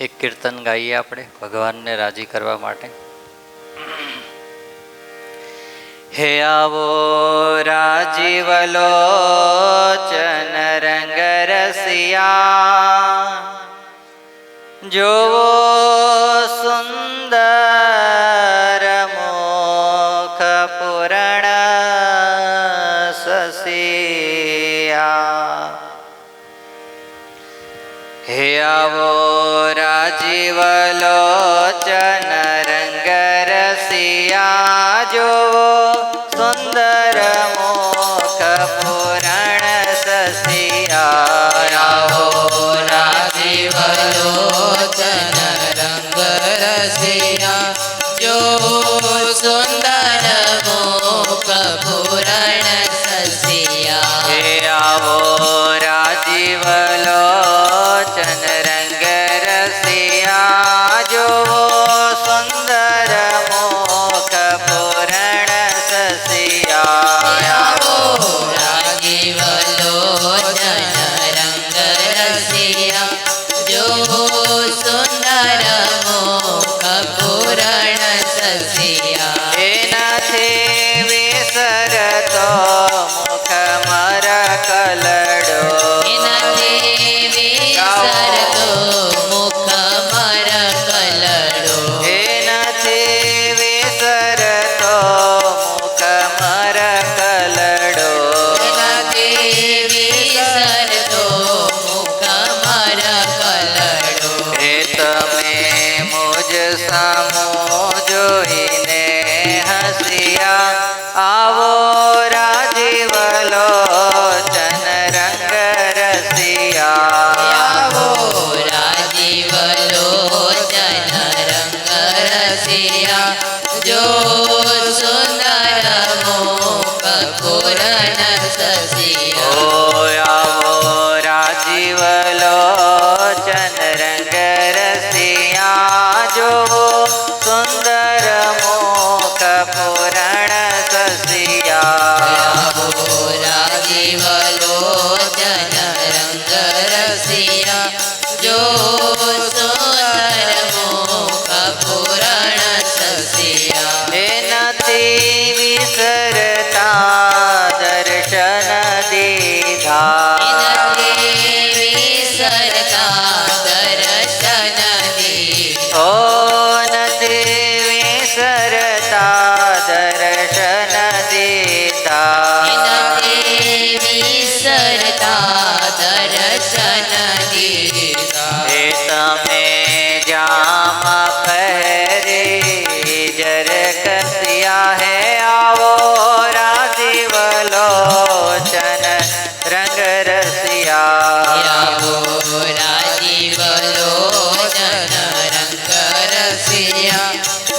એક કીર્તન ગાઈએ આપણે ભગવાનને રાજી કરવા માટે. હે આવો રાજીવ લોચન રંગ રસિયા, જોવો સુંદર મુખ પૂરણ સસિયા. હે આવો રાજીવ લોચન રંગ રસિયા, જોવો સુંદર મુખ પૂરણ સસિયા. આવો રાજીવ લોચન રંગ રસિયા, જોવો સુંદર મુખ પૂરણ સસિયા. હે આવો રાજીવ લોચન રંગ રસિયા, જોવો સુંદર મુખ પૂરણ સસિયા. આવો રાજીવ લોચન રંગ રસિયા, જોવો સુંદર મુખ પૂરણ સસિયા. એનાથી વિસરતો મુખ મર કલડો, એનાથી વિસરતો મુખ મર કલડો. એનાથી વિસરતો મુખ મર કલડો. એનાથી વિસરતો મુખ મર કલડો. એ તમે મુજ સામો જોઈને હસિયા, આવો રાજીવ લોચન રંગ રસિયા. આવો રાજીવ લોચન રંગ રસિયા, જોવો સુંદર મુખ પૂરણ સસિયા. ઓ આવો રાજીવ લોચન રંગ રસિયા, જોવો સુંદર મુખ પૂરણ સસિયા. આવો રાજીવ લોચન રંગ રસિયા, જોવો સુંદર મુખ પૂરણ સસિયા. એનાથી વિસરતા દર્શન દીધા, એનાથી વિસરતા દર્શન દીધા. ઓ નથી વિસરતા દર્શન દીધા. એનાથી વિસરતા દર્શન દીધા. એ તમે જામ પહેરી જર કસિયા, હે આવો રાજીવ લોચન રંગ રસિયા. આવો રાજીવ લોચન રંગ રસિયા,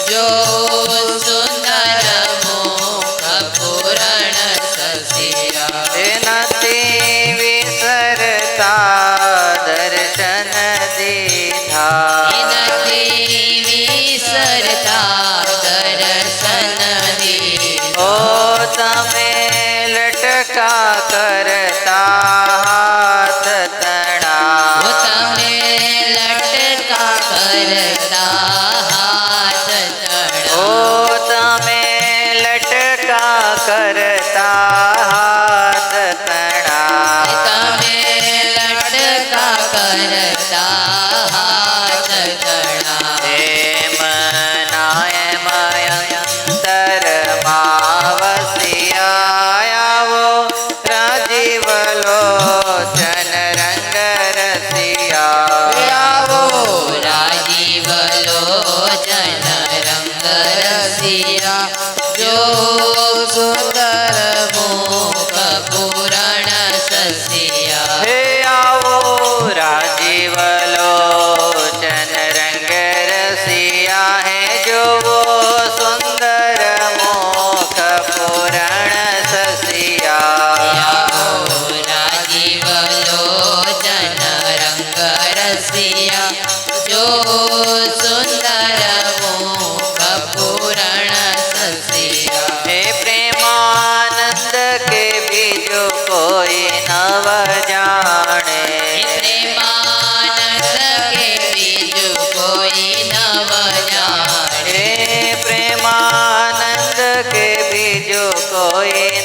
જોવો સુંદર મુખ પૂરણ સસિયા. એનાથી વિસરતા દર્શન દીધા. એનાથી વિસરતા દર્શન દીધા. ઓ તમે લટકા કરતા હાથ તણા, ઓ તમે લટકા કરતા હાથ તણા. ઓ તમે લટકા કરતા હાથ તણા. તમે લટકા કરતા હાથ તણા. એમ નાયમ અંતરમાં વસિયા, આવો રાજીવ લોચન રંગ રસિયા. આવો રાજીવ લોચન રંગ રસિયા, જોવો સુંદર મુખ પૂરણ સસિયા. હે આવો રાજીવ લોચન રંગ રસિયા, હે જોવો સુંદર મુખ પૂરણ સસિયા. આવો રાજીવ લોચન રંગ રસિયા, જોવો સુંદર મુખ પૂરણ સસિયા. હે પ્રેમાનંદ કે બીજો કોઈ નવ જાણે, પ્રેમાનંદ કે બીજું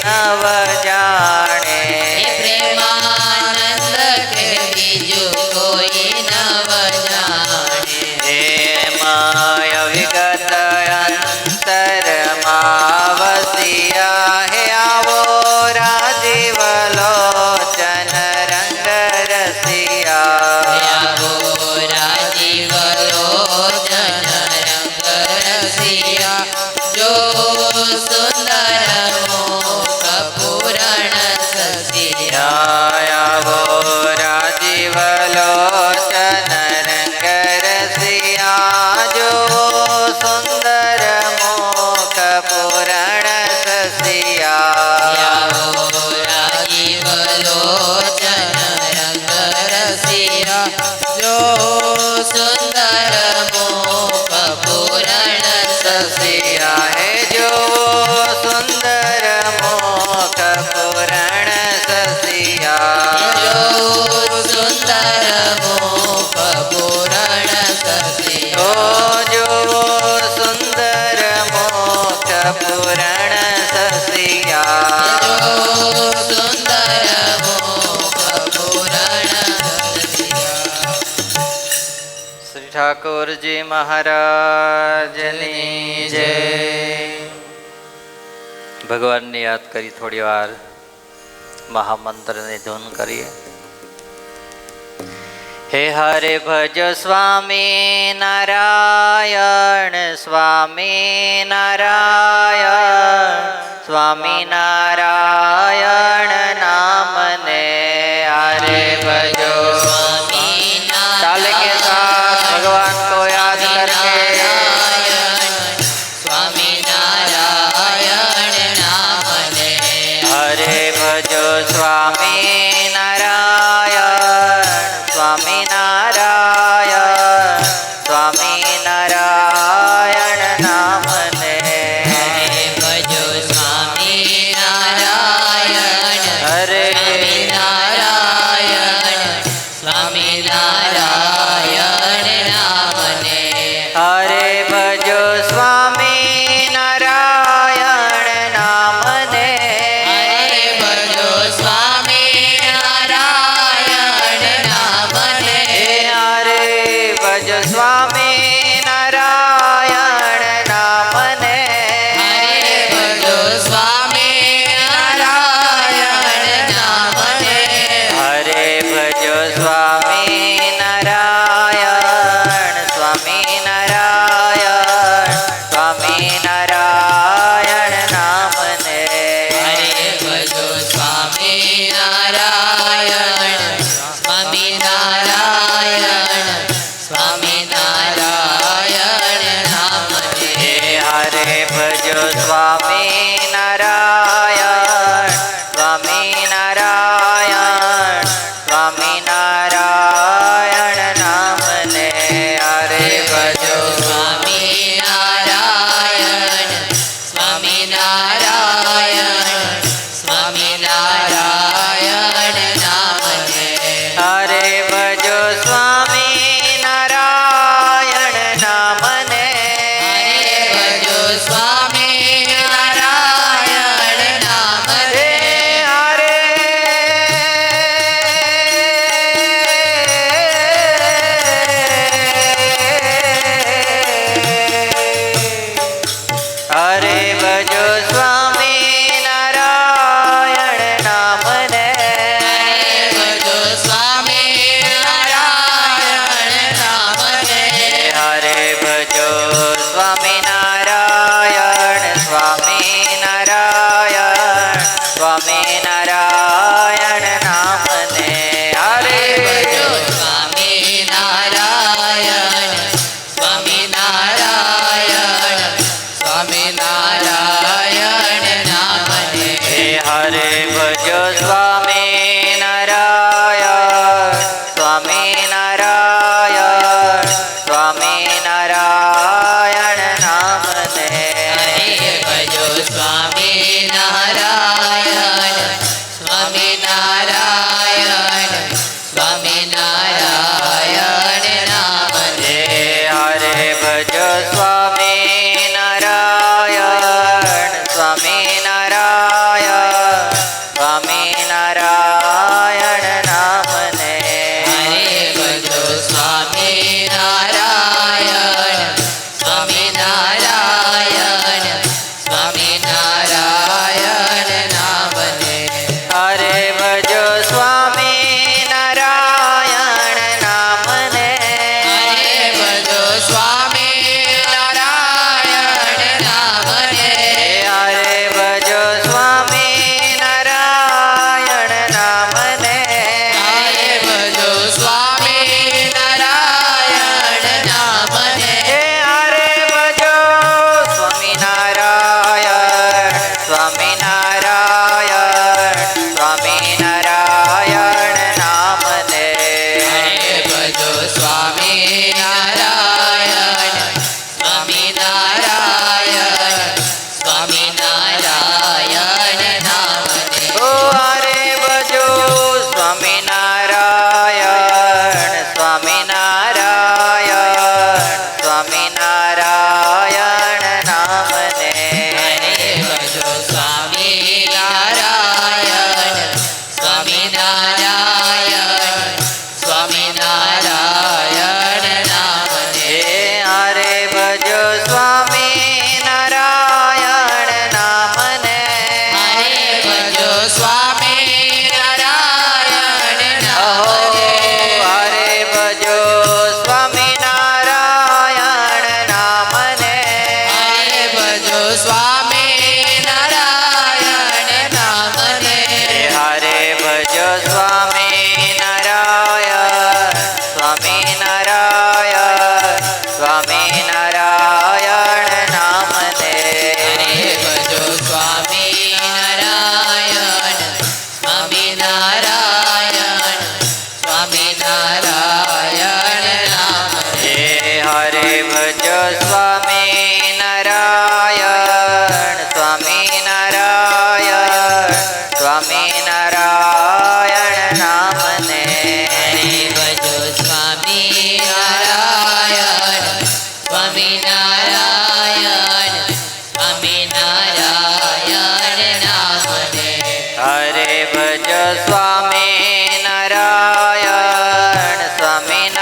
નવ જાણે એ પ્રેમાનંદ કે બીજું કોઈ નવ જાણે એમાં અવિગત અંતરમાં વસિયા હે આવો રાજીવ લોચન રંગ રસિયા આવો રાજીવ લોચન રંગ રસિયા જો સુંદર મુખ પૂરણ સસિયા આવો રાજીવ લોચન રંગ રસિયા જો સુંદર મુખ પૂરણ સસિયા આવો રાજીવ લોચન રંગ રસિયા જો સુંદર મુખ પૂરણ સસિયા હે જો સુંદર મુખ પૂરણ સસિયા જો સુંદર મુખ પૂરણ સસિયા ઓ જો સુંદર મુખ પૂરણ સસિયા જો સુંદર મુખ પૂરણ સસિયા શ્રી ઠાકોરજી મહારાજની જય ભગવાનને યાદ કરી થોડી વાર મહામંત્રની ધૂન કરીએ હે હરે ભજ સ્વામી નારાયણ સ્વામી નારાયણ સ્વામી નારાયણ નામને હરે ભજો સ્વામી ચાલે के साथ भगवान को याद करके સ્વામી નારાયણ નામને हरे भजो स्वामी नारायण स्वामी नारायण स्वामी नारायण नामने ભજો સ્વામી નારાયણ હરે સ્વામી નારાયણ સ્વામી નારાયણ નામને हरे भजो स्वामी नारायण नामने હરે ભજો સ્વામી નારાયણ નામને हरे भजो स्वामी नारायण नामने હરે ભજો સ્વામી નારાયણ નામને हरे भजो स्वामी नारायण स्वामी नारायण स्वामी नारायण नामने હરે ભજો સ્વામી નારાયણ સ્વામી નારાયણ સ્વામી નારાયણ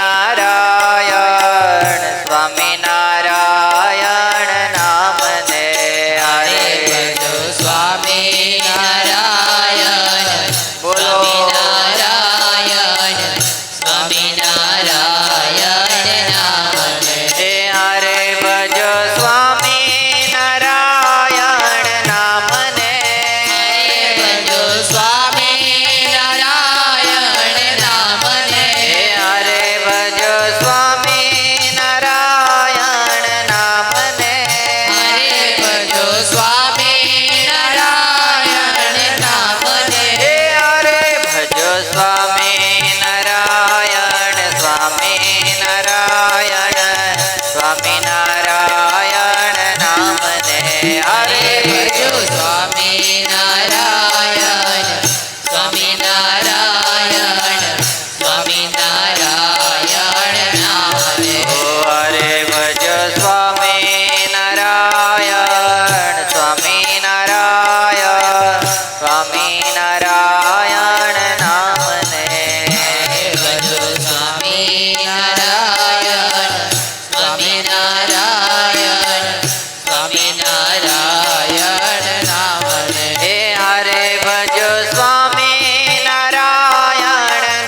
સ્વામિનારાયણ સ્વામિનારાયણ નામને હરે ભજો સ્વામિનારાયણ બોલો. સ્વામિનારાયણ સ્વામિનારાયણ નામને હે હરે ભજો સ્વામિનારાયણ નામને હરે ભજો સ્વામિનારાયણ નામને હે હરે ભજો સ્વામિનારાયણ નામને હરે ભજો સ્વામિનારાયણ નામને હે હરે ભજો સ્વામિનારાયણ સ્વામિનારાયણ સ્વામિનારાયણ નામને હરે હરે ભજો સ્વામિનારાયણ સ્વામિનારાયણ સ્વામિનારાયણ નામને ઓ હરે ભજો સ્વામિનારાયણ સ્વામિનારાયણ સ્વામિનારાયણ નામને હરે ભજો સ્વામિનારાયણ સ્વામિનારાયણ સ્વામિનારાયણ નામને હે હરે ભજો સ્વામિનારાયણ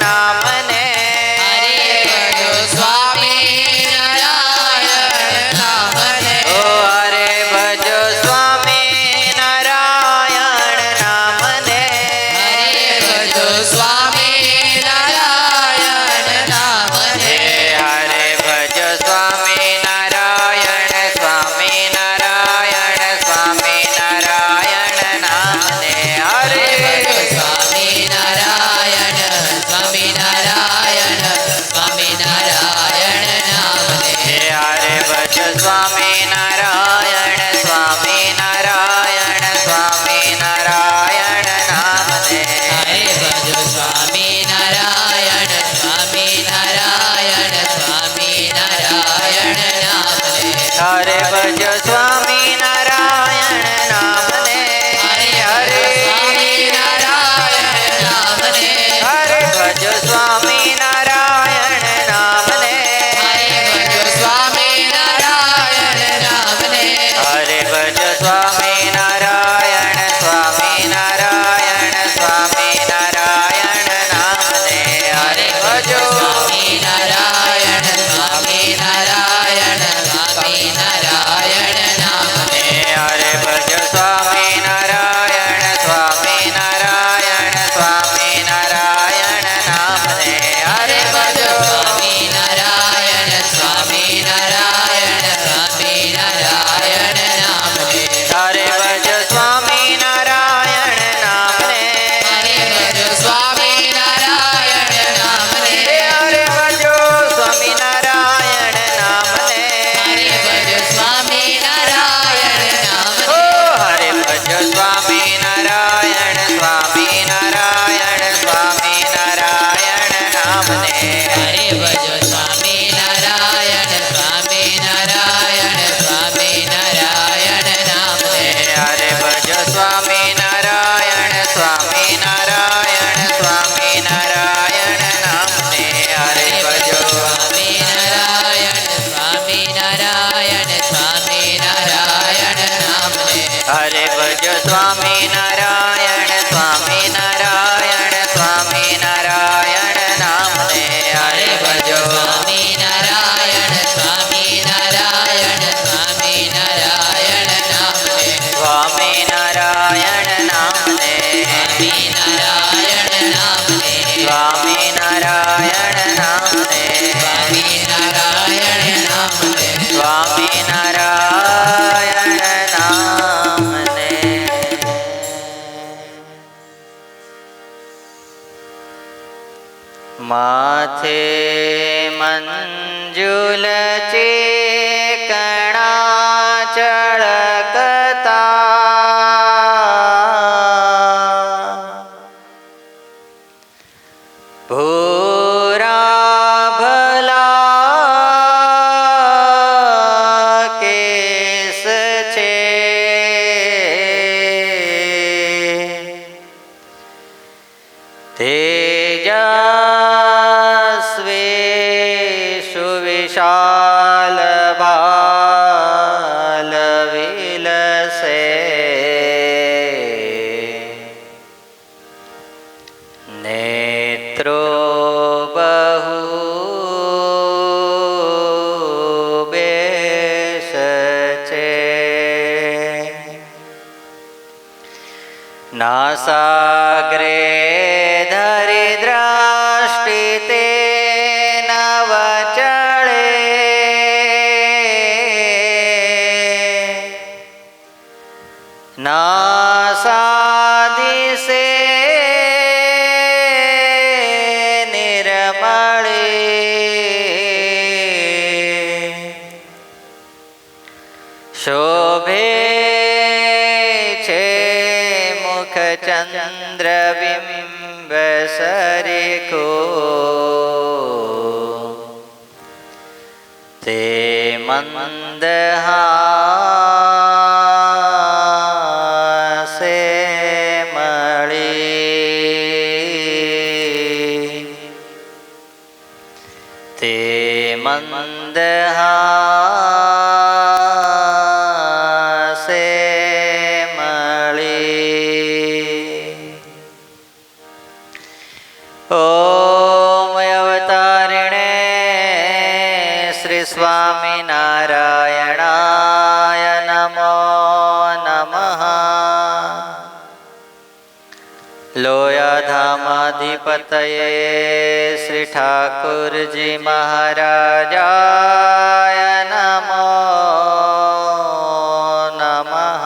નામને હરે ભજો સ્વામિનારાયણ નામને ઓ હરે ભજો સ્વામિનારાયણ નામને હરે ભજો સ્વામિનારાયણ નામને હે હરે ભજો સ્વામિનારાયણ સ્વામિનારાયણ સ્વામિનારાયણ નામને હરે ભજો સ્વામિનારાયણ સ્વામિનારાયણ સ્વામિનારાયણ નામને હે હરે ભજો સ્વામિનારાયણ સ્વામિનારાયણ સ્વામિનારાયણ નામને હરે ભજો સ્વામિનારાયણ સ્વામિનારાયણ સ્વામિનારાયણ નામને હરે ભજો સ્વામિનારાયણ નામને હરે સ્વામિનારાયણ નામને હરે ભજો સ્વામિનારાયણ નામને હરે ભજો સ્વામિનારાયણ નામને હરે ભજો સ્વામિનારાયણ સ્વામિનારાયણ સ્વામિનારાયણ નામને હરે ભજો સ્વામિનારાયણ સ્વામિનારાયણ સ્વામિનારાયણ નામને હરે ભજો સ્વામિનારાયણ સ્વામિનારાયણ સ્વામિનારાયણ નામને હરે ભજો સ્વામિનારાયણ સ્વામિનારાયણ સ્વામિનારાયણ નામને હરે ભજો સ્વામિનારાયણ નામને હરે ભજો સ્વામિનારાયણ નામને હરે ભજો સ્વામિનારાયણ નામને હરે ભજો સ્વામિનારાયણ નામને ઓ હરે ભજો સ્વામિનારાયણ સ્વામિનારાયણ સ્વામિનારાયણ નામને હરે ભજો સ્વામિનારાયણ સ્વામિનારાયણ સ્વામિનારાયણ નામને હરે ભજો સ્વામિનારાયણ સ્વામિનારાયણ સ્વામિનારાયણ નામને હરે ભજો સ્વામિનારાયણ સ્વામિનારાયણ સ્વામિનારાયણ નામને હરે ભજો સ્વામિનારાયણ સ્વામિનારાયણ સ્વામિનારાયણ નામને હરે ભજો સ્વામિનારાયણ સ્વામિનારાયણ સ્વામિનારાયણ નામને સ્વામિનારાયણ નામને સ્વામિનારાયણ નામને સ્વામિનારાયણ નામને સ્વામિનારાયણ નામને સ્વામિનારાયણ નામને માથે મંજુલ ચેકણા ચળકતા ભૂરા ભલા કેસ છે તેજસ્વી સુવિશાલ બાલ વિલસે નેત્રો બહુ બેસ છે નાસાગ્રે ધરી દ્રષ્ટિ તે નવચળે નાસાદિશે નિર્મળે શોભે છે મુખ ચંદ્ર બિંબ સરીખો તે મંદ હાસે મળી તે મંદ હાસે ઓમ અવતારિણે શ્રી સ્વામિનારાયણાય નમો નમઃ લોયાધામાધિપતયે શ્રી ઠાકુરજી મહારાજાય નમો નમઃ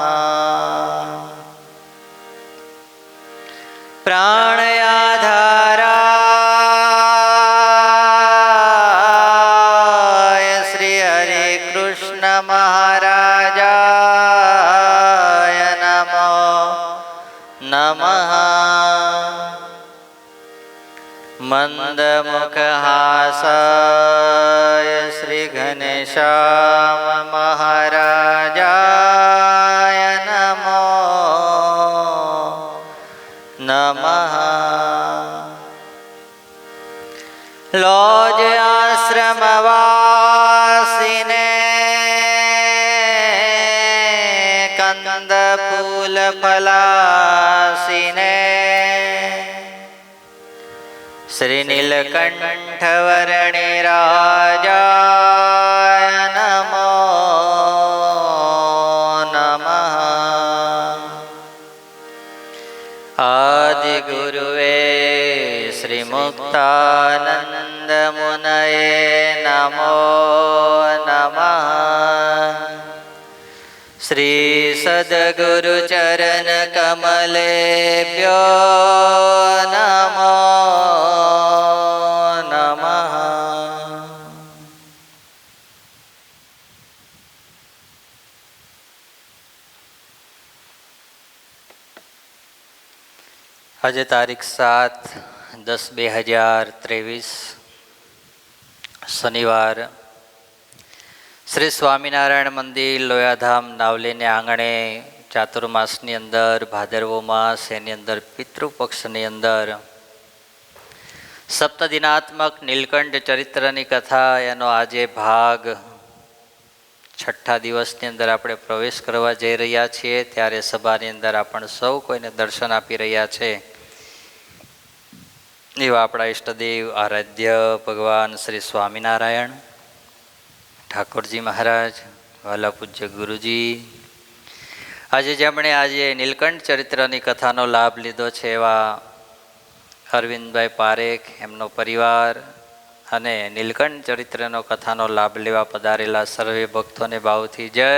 પ્રાણયાધારાય શ્રી હરે કૃષ્ણ મહારાજાય નમો નમઃ મંદમુખહાસાય શ્રી ઘનશ્યામ મહારાજાય નમો નમઃ લોજ આશ્રમવાસીને કંદ ફૂલ ફલાસીને શ્રી નીલકંઠ વર્ણિ રાજાય નમો નમઃ આદિ ગુરુવે શ્રી મુક્તાનંદ મુનયે નમો નમઃ શ્રી સદગુરુ ચરણ કમલેભ્યો નમો નમઃ આજે તારીખ 7/10/2023 શનિવાર શ્રી સ્વામિનારાયણ મંદિર લોયાધામ નાવલીને આંગણે ચાતુર્માસની અંદર ભાદરવો માસ એની અંદર પિતૃપક્ષની અંદર સપ્તદિનાત્મક નીલકંઠ ચરિત્રની કથા એનો આજે ભાગ 6ઠ્ઠા દિવસની અંદર આપણે પ્રવેશ કરવા જઈ રહ્યા છીએ ત્યારે સભાની અંદર આપણે સૌ કોઈને દર્શન આપી રહ્યા છે એવા આપણા ઈષ્ટદેવ આરાધ્ય ભગવાન શ્રી સ્વામિનારાયણ ઠાકોરજી મહારાજ વાલા પૂજ્ય ગુરુજી આજે જેમણે આજે નીલકંઠ ચરિત્રની કથાનો લાભ લીધો છે એવા અરવિંદભાઈ પારેખ એમનો પરિવાર અને નીલકંઠ ચરિત્રનો કથાનો લાભ લેવા પધારેલા સર્વે ભક્તોને ભાવથી જય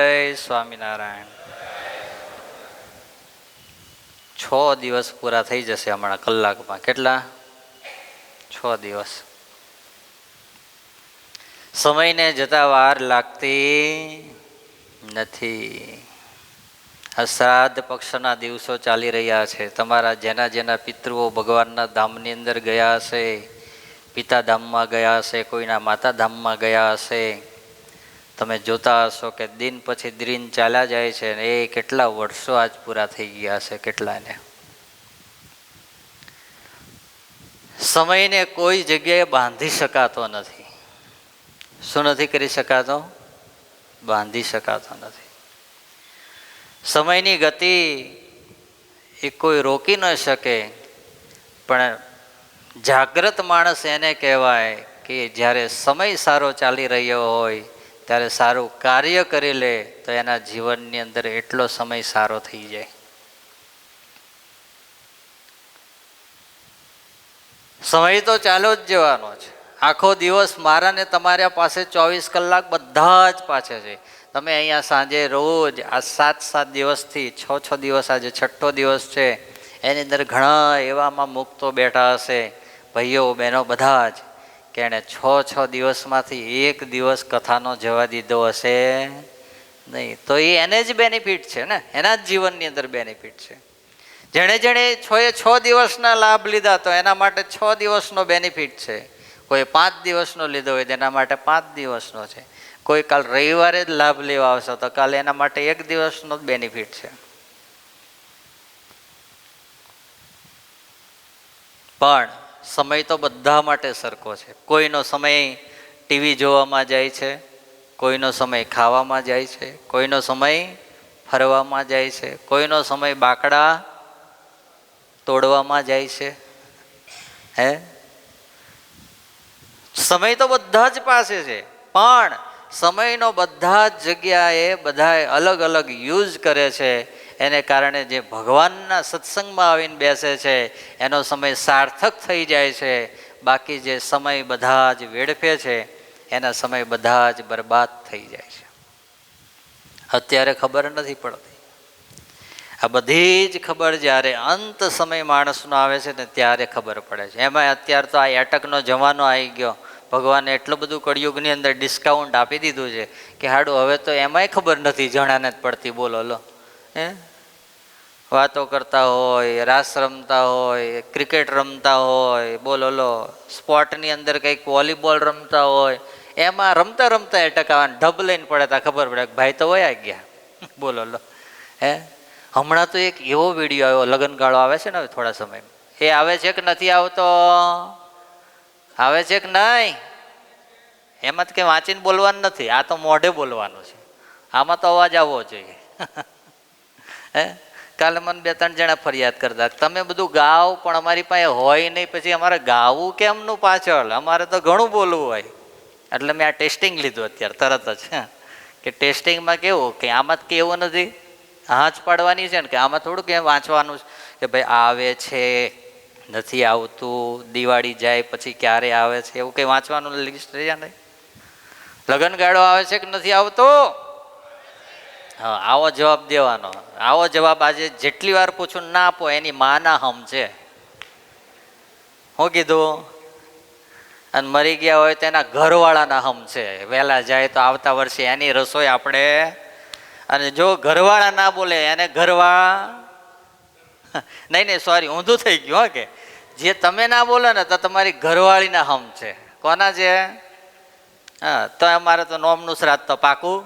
સ્વામિનારાયણ 6 દિવસ પૂરા થઈ જશે હમણાં કલાકમાં કેટલા 6 દિવસ સમયને જતા વાર લાગતી નથી આ શ્રાદ્ધ પક્ષના દિવસો ચાલી રહ્યા છે તમારા જેના જેના પિતૃઓ ભગવાનના ધામની અંદર ગયા હશે પિતા ધામમાં ગયા હશે કોઈના માતા ધામમાં ગયા હશે તમે જોતા હશો કે દિન પછી દિન ચાલ્યા જાય છે ને એ કેટલા વર્ષો આજ પૂરા થઈ ગયા હશે કેટલાને સમયને કોઈ જગ્યાએ બાંધી શકાતો નથી શું નથી કરી શકાતો? બાંધી શકાતો નથી. સમયની ગતિ એ કોઈ રોકી ન શકે, પણ જાગ્રત માણસ એને કહેવાય કે જ્યારે સમય સારો ચાલી રહ્યો હોય ત્યારે સારું કાર્ય કરી લે તો એના જીવનની અંદર એટલો સમય સારો થઈ જાય. સમય તો ચાલો જ જવાનો છે. આખો દિવસ મારા ને તમારા પાસે 24 કલાક બધા જ પાછે છે. તમે અહીંયા સાંજે રોજ આ 7 દિવસથી 6 દિવસ, આજે 6 દિવસ છે, એની અંદર ઘણા એવામાં મુક્તો બેઠા હશે, ભાઈઓ બહેનો બધા જ, કે એણે 6 દિવસમાંથી એક દિવસ કથાનો જવા દીધો હશે નહીં. તો એ એને જ બેનિફિટ છે ને, એના જ જીવનની અંદર બેનિફિટ છે. જેણે 6 દિવસના લાભ લીધા તો એના માટે 6 દિવસનો બેનિફિટ છે. કોઈ 5 દિવસનો લીધો હોય તો એના માટે 5 દિવસનો છે. કોઈ કાલ રવિવારે જ લાભ લેવા આવશે તો કાલે એના માટે 1 દિવસનો જ બેનિફિટ છે. પણ સમય તો બધા માટે સરખો છે. કોઈનો સમય ટીવી જોવામાં જાય છે, કોઈનો સમય ખાવામાં જાય છે, કોઈનો સમય ફરવામાં જાય છે, કોઈનો સમય બાકડા તોડવામાં જાય છે. હે, સમય તો બધા જ પાસે છે, પણ સમયનો બધા જ જગ્યાએ બધાએ અલગ અલગ યુઝ કરે છે. એને કારણે જે ભગવાનના સત્સંગમાં આવીને બેસે છે એનો સમય સાર્થક થઈ જાય છે. બાકી જે સમય બધા જ વેડફે છે એના સમય બધા જ બરબાદ થઈ જાય છે. અત્યારે ખબર નથી પડતી. આ બધી જ ખબર જ્યારે અંત સમય માણસનો આવે છે ને ત્યારે ખબર પડે છે. એમાં અત્યારે તો આ એટકનો જમાનો આવી ગયો. ભગવાને એટલું બધું કળિયુગની અંદર ડિસ્કાઉન્ટ આપી દીધું છે કે હાડું હવે તો એમાંય ખબર નથી જણાને જ પડતી. બોલો લો, હે, વાતો કરતા હોય, રાસ રમતા હોય, ક્રિકેટ રમતા હોય, બોલો લો, સ્પોર્ટની અંદર કંઈક વોલીબોલ રમતા હોય, એમાં રમતા રમતા એટક આવવાને ઢબ લઈને પડે તા ખબર પડે કે ભાઈ તો વયા ગયા. બોલો લો, હે. હમણાં તો એક એવો વિડીયો આવ્યો, લગ્નગાળો આવે છે ને હવે થોડા સમયમાં, એ આવે છે કે નથી આવતો? આવે છે કે નહીં? એમાં તો કંઈ વાંચીને બોલવાનું નથી, આ તો મોઢે બોલવાનું છે. આમાં તો અવાજ આવવો જોઈએ. હે, કાલે મને 2-3 જણા ફરિયાદ કરતા, તમે બધું ગાવ પણ અમારી પાસે હોય નહીં, પછી અમારે ગાવું કેમનું પાછળ? અમારે તો ઘણું બોલવું હોય. એટલે મેં આ ટેસ્ટિંગ લીધું અત્યારે તરત જ, કે ટેસ્ટિંગમાં કેવું કે આમાં જ કેવું નથી, હાથ પાડવાની છે ને, કે આમાં થોડુંક એમ વાંચવાનું કે ભાઈ આવે છે, નથી આવતું, દિવાળી જાય પછી ક્યારે આવે છે, એવું કંઈ વાંચવાનું લિસ્ટ રહ્યા નહીં. લગ્નગાળો આવે છે કે નથી આવતો? હા, આવો જવાબ દેવાનો. આવો જવાબ આજે જેટલી વાર પૂછું ના આપો એની માના હમ છે. શું કીધું? અને મરી ગયા હોય તો એના ઘરવાળાના હમ છે. વહેલા જાય તો આવતા વર્ષે એની રસોઈ આપણે, અને જો ઘરવાળા ના બોલે એને નહીં, સોરી, ઊંધું થઈ ગયું. કે જે તમે ના બોલો ને તો તમારી ઘરવાળીના હમ છે. કોના છે? હા, તો અમારે તો નોમનું શ્રાદ્ધ તો પાકું.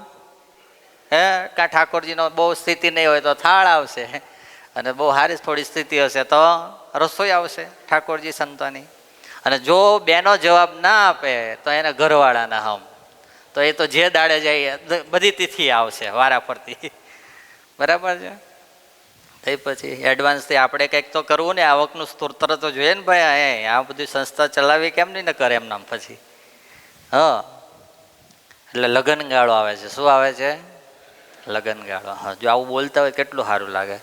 હે, કાં ઠાકોરજીનો બહુ સ્થિતિ નહીં હોય તો થાળ આવશે, અને બહુ સારી થોડી સ્થિતિ હશે તો રસોઈ આવશે ઠાકોરજી સંતોની. અને જો બેનો જવાબ ના આપે તો એને ઘરવાળાના હમ. તો એ તો જે દાડે જાય બધી તિથિ આવશે વારા ફરતી. બરાબર છે? તે પછી એડવાન્સથી આપણે કંઈક તો કરવું ને, આવકનું સ્તોત્ર તો જોઈએ ને ભાઈ. આ બધી સંસ્થા ચલાવી કેમ નહીં ને કરે એમ નામ પછી. હા, એટલે લગ્નગાળો આવે છે. શું આવે છે? લગ્નગાળો. હા, જો આવું બોલતા હોય કેટલું સારું લાગે.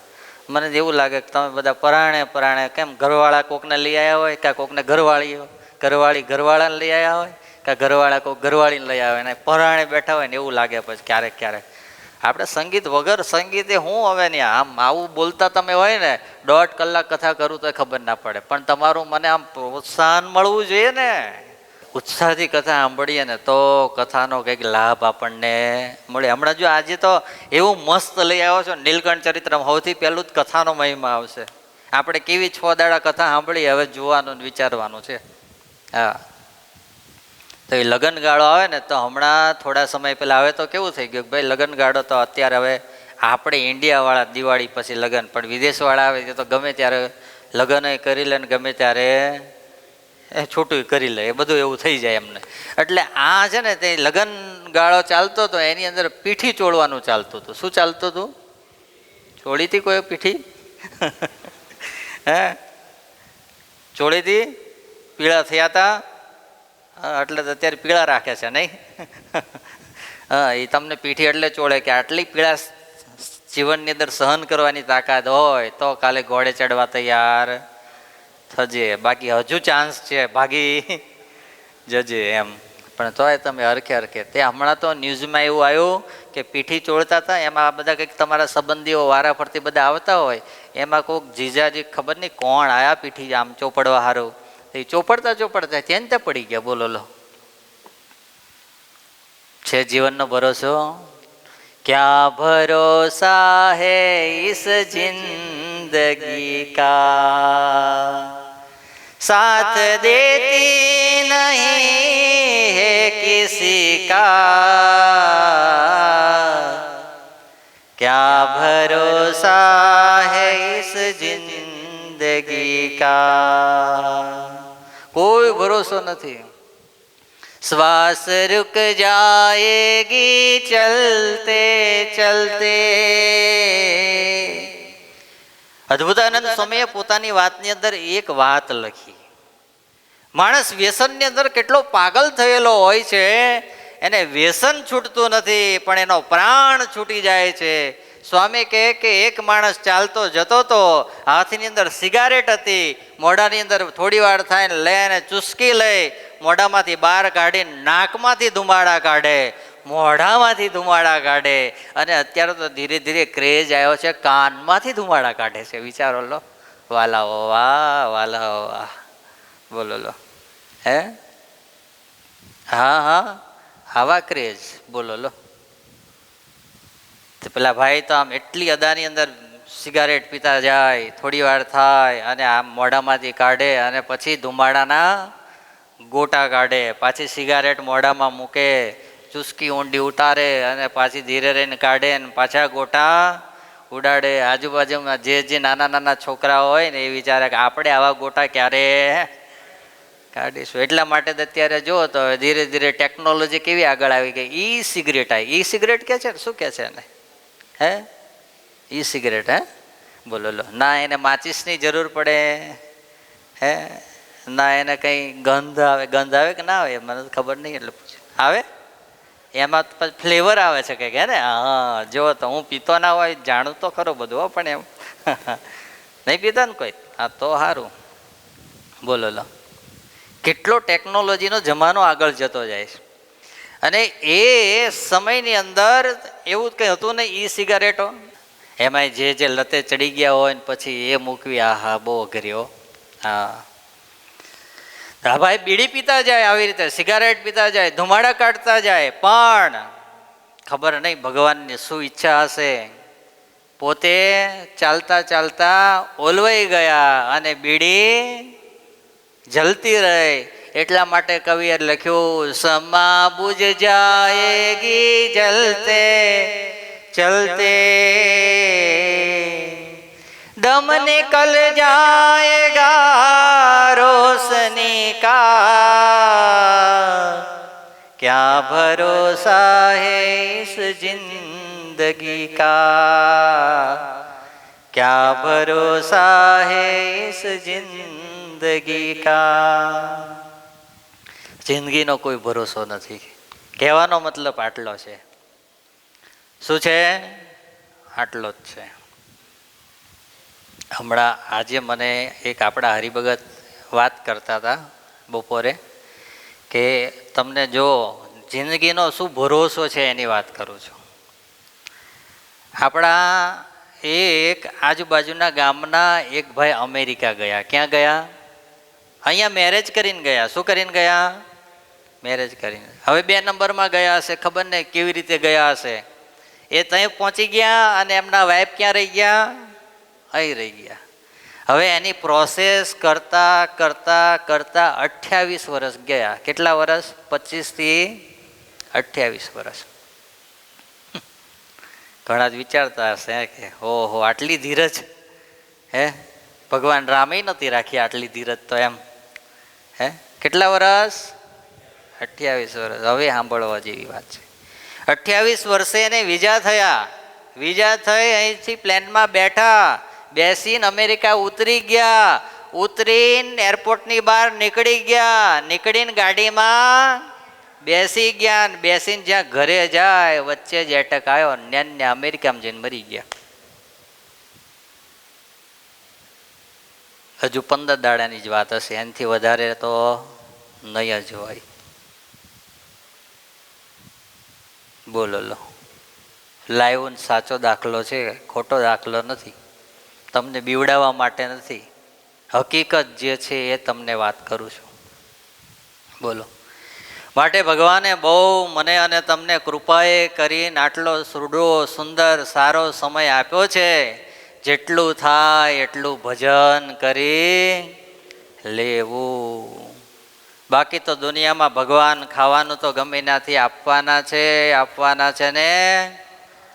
મને એવું લાગે કે તમે બધા પરાણે કેમ ઘરવાળા કોકને લઈ આવ્યા હોય, કાં કોકને ઘરવાળી ઘરવાળાને લઈ આવ્યા હોય, કાં ઘરવાળા કોઈક ઘરવાળીને લઈ આવે, અને પરાણે બેઠા હોય ને એવું લાગે. પછી ક્યારેક આપણે સંગીત વગર સંગીતે હું હવે ને આમ આવું બોલતા તમે હોય ને 1.5 કલાક કથા કરું તો ખબર ના પડે, પણ તમારું મને આમ પ્રોત્સાહન મળવું જોઈએ ને. ઉત્સાહથી કથા સાંભળીએ ને તો કથાનો કંઈક લાભ આપણને મળે. હમણાં જો આજે તો એવું મસ્ત લઈ આવ્યો છો નીલકંઠ ચરિત્રમાં, સૌથી પહેલું જ કથાનો મહિમા આવશે. આપણે કેવી 6 દાડા કથા સાંભળી હવે જોવાનું વિચારવાનું છે. હા, તો એ લગ્નગાળો આવે ને તો હમણાં થોડા સમય પહેલાં હવે તો કેવું થઈ ગયું ભાઈ, લગ્નગાળો તો અત્યારે હવે આપણે ઇન્ડિયાવાળા દિવાળી પછી લગ્ન, પણ વિદેશવાળા આવે તો ગમે ત્યારે લગ્ન કરી લે ને ગમે ત્યારે એ છૂટું કરી લે, એ બધું એવું થઈ જાય એમને. એટલે આ છે ને તે લગ્ન ગાળો ચાલતો હતો, એની અંદર પીઠી ચોળવાનું ચાલતું હતું. શું ચાલતું હતું? ચોળી હતી કોઈ પીઠી? હે, ચોળી હતી, પીળા થયા હતા. એટલે તો અત્યારે પીળા રાખે છે નહીં? હા, એ તમને પીઠી એટલે ચોળે કે આટલી પીળા જીવનની અંદર સહન કરવાની તાકાત હોય તો કાલે ઘોડે ચડવા તૈયાર થજે, બાકી હજુ ચાન્સ છે, ભાગી જજે એમ. પણ તોય તમે હરખે હરખે. તે હમણાં તો ન્યૂઝમાં એવું આવ્યું કે પીઠી ચોળતા હતા, એમાં આ બધા કંઈક તમારા સંબંધીઓ વારા ફરતી બધા આવતા હોય, એમાં કોઈક જીજાજી ખબર નહીં કોણ આયા પીઠી આમ ચોપડવા હારું, એ ચોપડતા ચોપડતા ત્યાં ત્યાં પડી ગયા. બોલો લો, છે જીવનનો ભરોસો? ક્યાં ભરોસા હૈ ઇસ જિંદગી કા, સાથ દેતી નહીં है किसी का, क्या भरोसा है इस जिंदगी का, કોઈ ભરોસો નથી. શ્વાસ रुक जाएगी चलते चलते. અદ્ભુતાનંદ સ્વામીએ પોતાની વાતની અંદર એક વાત લખી. માણસ વ્યસનની અંદર કેટલો પાગલ થયેલો હોય છે, એને વ્યસન છૂટતું નથી પણ એનો પ્રાણ છૂટી જાય છે. સ્વામી કહે કે એક માણસ ચાલતો જતો તો, હાથની અંદર સિગારેટ હતી, મોઢાની અંદર થોડી વાર થાય ને લે અને ચૂસકી લઈ, મોઢામાંથી બહાર કાઢીને નાકમાંથી ધુમાડા કાઢે, મોઢામાંથી ધુમાડા કાઢે, અને અત્યારે તો ધીરે ધીરે ક્રેઝ આવ્યો છે કાનમાંથી ધુમાડા કાઢે છે. વિચારો લો વાલાઓ, વાહ વાલાઓ વાહ. બોલો લો, હે, હા હા, આવા ક્રેઝ. બોલો લો, પેલા ભાઈ તો આમ એટલી અદાની અંદર સિગારેટ પીતા જાય, થોડી વાર થાય અને આમ મોઢામાંથી કાઢે અને પછી ધુમાડાના ગોટા કાઢે, પાછી સિગારેટ મોઢામાં મૂકે, ચૂસકી ઊંડી ઉતારે અને પાછી ધીરે રહીને કાઢે અને પાછા ગોટા ઉડાડે. આજુબાજુમાં જે નાના નાના છોકરા હોય ને એ વિચારે કે આપણે આવા ગોટા ક્યારે કાઢીશું. એટલા માટે જ અત્યારે જુઓ તો ધીરે ધીરે ટેકનોલોજી કેવી આગળ આવી ગઈ. ઈ સિગરેટ આવી. ઈ સિગરેટ કે છે ને, શું કે છે એને? હે, ઈ સિગરેટ. હે, બોલો લો, ના એને માચીસની જરૂર પડે, હે, ના એને કંઈ ગંધ આવે. ગંધ આવે કે ના આવે મને ખબર નહીં, એટલે પૂછે. આવે એમાં ફ્લેવર આવે છે કે ને? હા, જો તો હું પીતો ના હોય, જાણું તો ખરો બધું હો, પણ એમ નહીં પીતા ને કોઈ. હા તો સારું. બોલો લો, કેટલો ટેકનોલોજીનો જમાનો આગળ જતો જાય છે. અને એ સમયની અંદર એવું કંઈ હતું ને, ઈ સિગારેટો એમાંય જે લતે ચડી ગયા હોય ને પછી એ મૂકવી, આ હા બહુ અઘરી હો. હા, હા ભાઈ, બીડી પીતા જાય, આવી રીતે સિગારેટ પીતા જાય, ધુમાડા કાઢતા જાય, પણ ખબર નહીં ભગવાનની શું ઈચ્છા હશે, પોતે ચાલતા ચાલતા ઓલવાઈ ગયા અને બીડી જલતી રહી. એટલા માટે કવિએ લખ્યું, સમા બુજ જાએગી જલતે ચલતે, दम निकल जाएगा रोशनी का, क्या भरोसा है इस जिंदगी का, क्या भरोसा है इस जिंदगी का. જિંદગીનો કોઈ ભરોસો નથી. કહેવાનો મતલબ આટલો છે. શું છે? આટલો જ છે. હમણાં આજે મને એક આપણા હરિભગત વાત કરતા હતા બપોરે કે તમને જો જિંદગીનો શું ભરોસો છે એની વાત કરું છું. આપણા એક આજુબાજુના ગામના એક ભાઈ અમેરિકા ગયા. ક્યાં ગયા? અહીંયા મેરેજ કરીને ગયા. શું કરીને ગયા? મેરેજ કરીને. હવે 2 નંબરમાં ગયા હશે, ખબર નહીં કેવી રીતે ગયા હશે. એ ત્યાં પહોંચી ગયા અને એમના વાઈફ ક્યાં રહી ગયા? અહીં રહી ગયા. હવે એની પ્રોસેસ કરતા કરતા કરતા 28 વર્ષ ગયા. કેટલા વર્ષ? 25 થી 28 વર્ષ. ઘણા જ વિચારતા હશે કે ઓહો આટલી ધીરજ, હે ભગવાન રામે નથી રાખી આટલી ધીરજ તો એમ, હે કેટલા વર્ષ? 28 વર્ષ. હવે સાંભળવા જેવી વાત છે. 28 વર્ષે એને વિઝા થયા. વિઝા થઈ અહીંથી પ્લેનમાં બેઠા, બેસીને અમેરિકા ઉતરી ગયા, ઉતરીને એરપોર્ટની બહાર નીકળી ગયા, નીકળીને ગાડીમાં બેસી ગયા, ને બેસીને જ્યાં ઘરે જાય વચ્ચે જ એટેક આવ્યો, ને અમેરિકામાં જઈને મરી ગયા. હજુ 15 દાડાની જ વાત હશે, એનાથી વધારે તો નહીં જ હોય. બોલો લો, લાઈવ સાચો દાખલો છે, ખોટો દાખલો નથી. તમને બીવડાવવા માટે નથી, હકીકત જે છે એ તમને વાત કરું છું. બોલો. માટે ભગવાને બહુ મને અને તમને કૃપાએ કરીને આટલો સુડો સુંદર સારો સમય આપ્યો છે. જેટલું થાય એટલું ભજન કરી લેવું. બાકી તો દુનિયામાં ભગવાન ખાવાનું તો ગમે ત્યાંથી આપવાના છે ને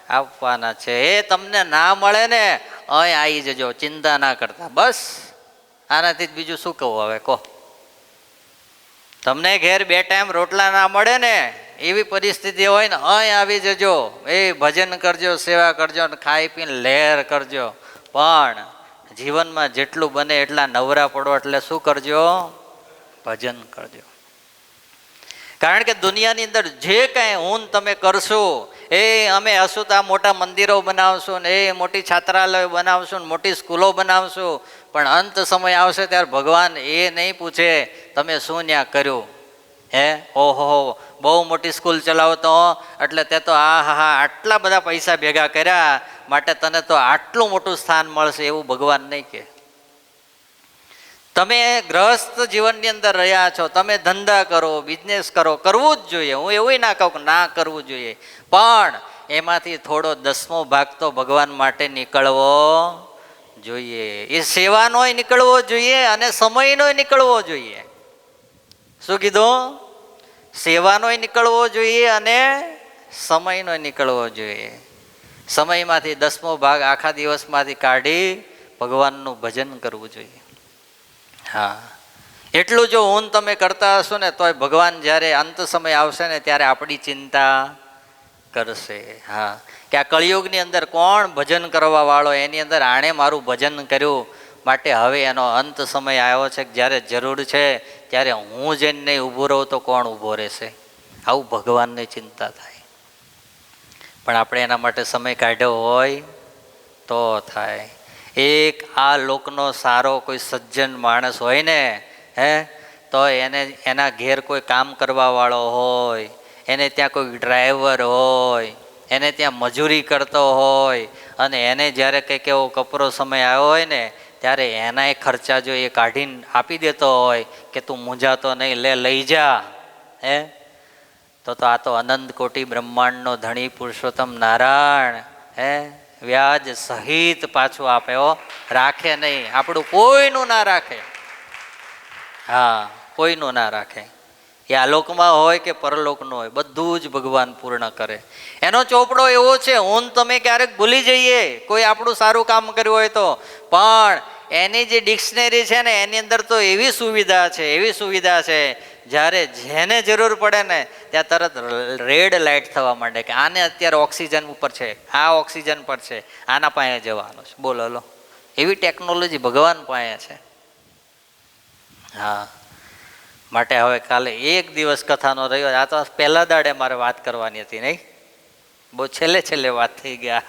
આપવાના છે. એ તમને ના મળે ને અહીં આવી જજો, ચિંતા ના કરતા. બસ આનાથી જ બીજું શું કહું હવે કહો. તમને ઘેર 2 ટાઈમ રોટલા ના મળે ને એવી પરિસ્થિતિ હોય ને અહીં આવી જજો. એ ભજન કરજો, સેવા કરજો ને ખાઈ પીને લહેર કરજો. પણ જીવનમાં જેટલું બને એટલા નવરા પડો એટલે શું કરજો? ભજન કરજો. કારણ કે દુનિયાની અંદર જે કાંઈ હું તમે કરશો એ અમે હશું તો આ મોટા મંદિરો બનાવશું ને એ મોટી છાત્રાલયો બનાવશું ને મોટી સ્કૂલો બનાવશું, પણ અંત સમય આવશે ત્યારે ભગવાન એ નહીં પૂછે તમે શું ત્યાં કર્યું. હે ઓહો બહુ મોટી સ્કૂલ ચલાવતો એટલે તે તો હા આટલા બધા પૈસા ભેગા કર્યા માટે તને તો આટલું મોટું સ્થાન મળશે, એવું ભગવાન નહીં કહે. તમે ગ્રહસ્થ જીવનની અંદર રહ્યા છો, તમે ધંધા કરો, બિઝનેસ કરો, કરવું જ જોઈએ. હું એવું ના કહું કે ના કરવું જોઈએ, પણ એમાંથી થોડો 10મો ભાગ તો ભગવાન માટે નીકળવો જોઈએ. એ સેવાનોય નીકળવો જોઈએ અને સમયનોય નીકળવો જોઈએ. શું કીધું? સેવાનોય નીકળવો જોઈએ અને સમયનોય નીકળવો જોઈએ. સમયમાંથી 10મો ભાગ આખા દિવસમાંથી કાઢી ભગવાનનું ભજન કરવું જોઈએ. હા, એટલું જો હું તમે કરતા હશો ને તોય ભગવાન જ્યારે અંત સમય આવશે ને ત્યારે આપણી ચિંતા કરશે. હા, કે આ કળિયુગની અંદર કોણ ભજન કરવા વાળો, એની અંદર આણે મારું ભજન કર્યું માટે હવે એનો અંત સમય આવ્યો છે કે જ્યારે જરૂર છે ત્યારે હું જઈને નહીં ઊભો રહું તો કોણ ઊભો રહેશે? આવું ભગવાનને ચિંતા થાય. પણ આપણે એના માટે સમય કાઢ્યો હોય તો થાય. એક આ લોકનો સારો કોઈ સજ્જન માણસ હોય ને તો એના ઘેર કોઈ કામ કરવા વાળો હોય, એને ત્યાં કોઈ ડ્રાઈવર હોય, એને ત્યાં મજૂરી કરતો હોય અને એને જ્યારે કંઈક એવો કપરો સમય આવ્યો હોય ને ત્યારે એનાય ખર્ચા જો એ કાઢીને આપી દેતો હોય કે તું મૂંઝાતો નહીં, લઈ જા. તો આ તો અનંત કોટી બ્રહ્માંડનો ધણી પુરુષોત્તમ નારાયણ વ્યાજ સહિત પાછું આપ્યો, રાખે નહીં. આપણું કોઈનું ના રાખે. હા, કોઈનું ના રાખે. એ આલોકમાં હોય કે પરલોકનો હોય, બધું જ ભગવાન પૂર્ણ કરે. એનો ચોપડો એવો છે, હું તમે ક્યારેક ભૂલી જઈએ કોઈ આપણું સારું કામ કર્યું હોય તો, પણ એની જે ડિક્શનરી છે ને એની અંદર તો એવી સુવિધા છે જ્યારે જેને જરૂર પડે ને ત્યાં તરત રેડ લાઇટ થવા માંડે કે આને અત્યારે ઓક્સિજન ઉપર છે, આ ઓક્સિજન પર છે, આના પાસે જવાનું છે. બોલો લો, એવી ટેકનોલોજી ભગવાન પાસે છે. હા, માટે હવે કાલે એક દિવસ કથાનો રહ્યો. આ તો પહેલા દાડે મારે વાત કરવાની હતી, નહીં બહુ છેલ્લે વાત થઈ ગયા.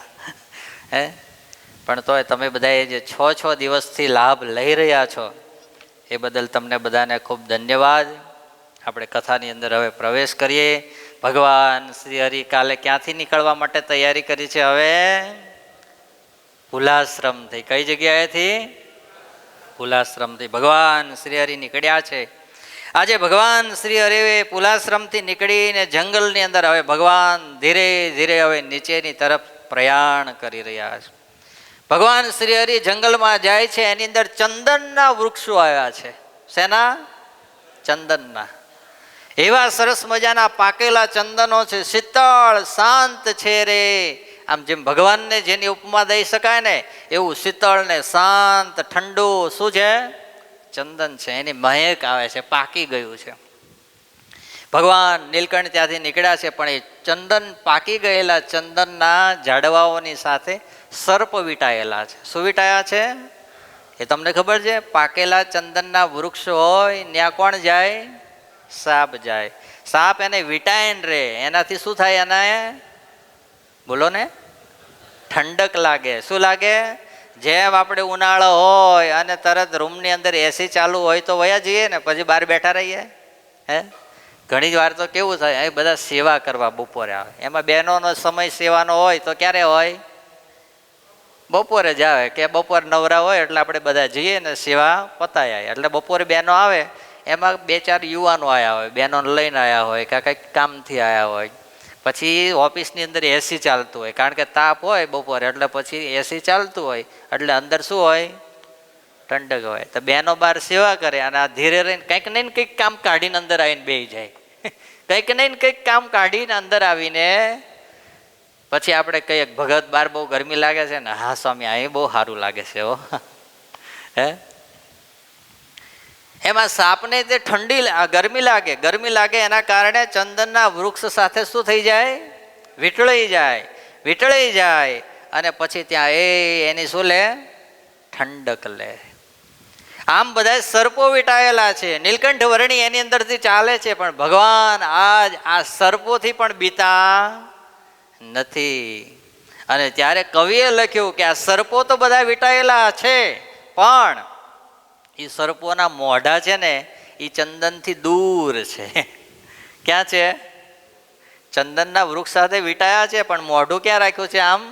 પણ તોય તમે બધાએ જે 6 દિવસથી લાભ લઈ રહ્યા છો એ બદલ તમને બધાને ખૂબ ધન્યવાદ. આપણે કથાની અંદર હવે પ્રવેશ કરીએ. ભગવાન શ્રી હરિ કાલે ક્યાંથી નીકળવા માટે તૈયારી કરી છે? હવે ભુલાશ્રમથી. કઈ જગ્યાએથી? ભુલાશ્રમથી ભગવાન શ્રી હરિ નીકળ્યા છે. આજે ભગવાન શ્રી હરિ ભુલાશ્રમથી નીકળીને જંગલની અંદર હવે ભગવાન ધીરે ધીરે હવે નીચેની તરફ પ્રયાણ કરી રહ્યા છે. ભગવાન શ્રી હરિ જંગલમાં જાય છે, એની અંદર ચંદનના વૃક્ષો આવ્યા છે. શેના? ચંદનના. એવા સરસ મજાના પાકેલા ચંદનો છે, શીતળ શાંત છે રે. આમ જેમ ભગવાનને જેની ઉપમા દઈ શકાય ને એવું શીતળ ને શાંત ઠંડુ શું છે? ચંદન છે એની મહેક આવે છે, પાકી ગયું છે. ભગવાન નીલકંઠ ત્યાંથી નીકળ્યા છે, પણ એ ચંદન પાકી ગયેલા ચંદનના ઝાડવાઓની સાથે સર્પ વીંટાયેલા છે. શું વીંટાયા છે એ તમને ખબર છે? પાકેલા ચંદનના વૃક્ષ હોય ત્યાં કોણ જાય? સાપ જાય. સાપ એને વીંટાઈને રે, એનાથી શું થાય? એને બોલો ને, ઠંડક લાગે. શું લાગે? જેમ આપણે ઉનાળો હોય અને તરત રૂમની અંદર એસી ચાલુ હોય તો વયા જઈએ ને, પછી બહાર બેઠા રહીએ. હે, ઘણી વાર તો કેવું થાય, એ બધા સેવા કરવા બપોરે આવે. એમાં બહેનોનો સમય સેવાનો હોય તો ક્યારે હોય? બપોરે જ આવે, કે બપોર નવરા હોય એટલે આપણે બધા જઈએ ને સેવા પતાય આવે. એટલે બપોરે બહેનો આવે, એમાં 2-4 યુવાનો આવ્યા હોય, બહેનોને લઈને આવ્યા હોય કે કંઈક કામથી આવ્યા હોય. પછી ઓફિસની અંદર એસી ચાલતું હોય, કારણ કે તાપ હોય બપોરે, એટલે પછી એસી ચાલતું હોય એટલે અંદર શું હોય? ઠંડક હોય. તો બહેનો બહાર સેવા કરે અને આ ધીરે રહીને કંઈક નહીં ને કંઈક કામ કાઢીને અંદર આવીને બેસી જાય. કંઈક નહીં ને કંઈક કામ કાઢીને અંદર આવીને પછી આપણે કહીએ ભગત બહાર બહુ ગરમી લાગે છે ને? હા સ્વામી, અહીં બહુ સારું લાગે છે હો. હે, એમાં સાપને તે ગરમી લાગે એના કારણે ચંદનના વૃક્ષ સાથે શું થઈ જાય? વીંટળાઈ જાય અને પછી ત્યાં એની શું લે? ઠંડક લે. આમ બધા સર્પો વીંટાયેલા છે. નીલકંઠ વર્ણી એની અંદરથી ચાલે છે, પણ ભગવાન આજ આ સર્પોથી પણ બીતા નથી. અને ત્યારે કવિએ લખ્યું કે આ સર્પો તો બધા વીંટાયેલા છે, પણ એ સર્પોના મોઢા છે ને એ ચંદનથી દૂર છે. ક્યાં છે? ચંદનના વૃક્ષ સાથે વીંટાયા છે, પણ મોઢું ક્યાં રાખ્યું છે? આમ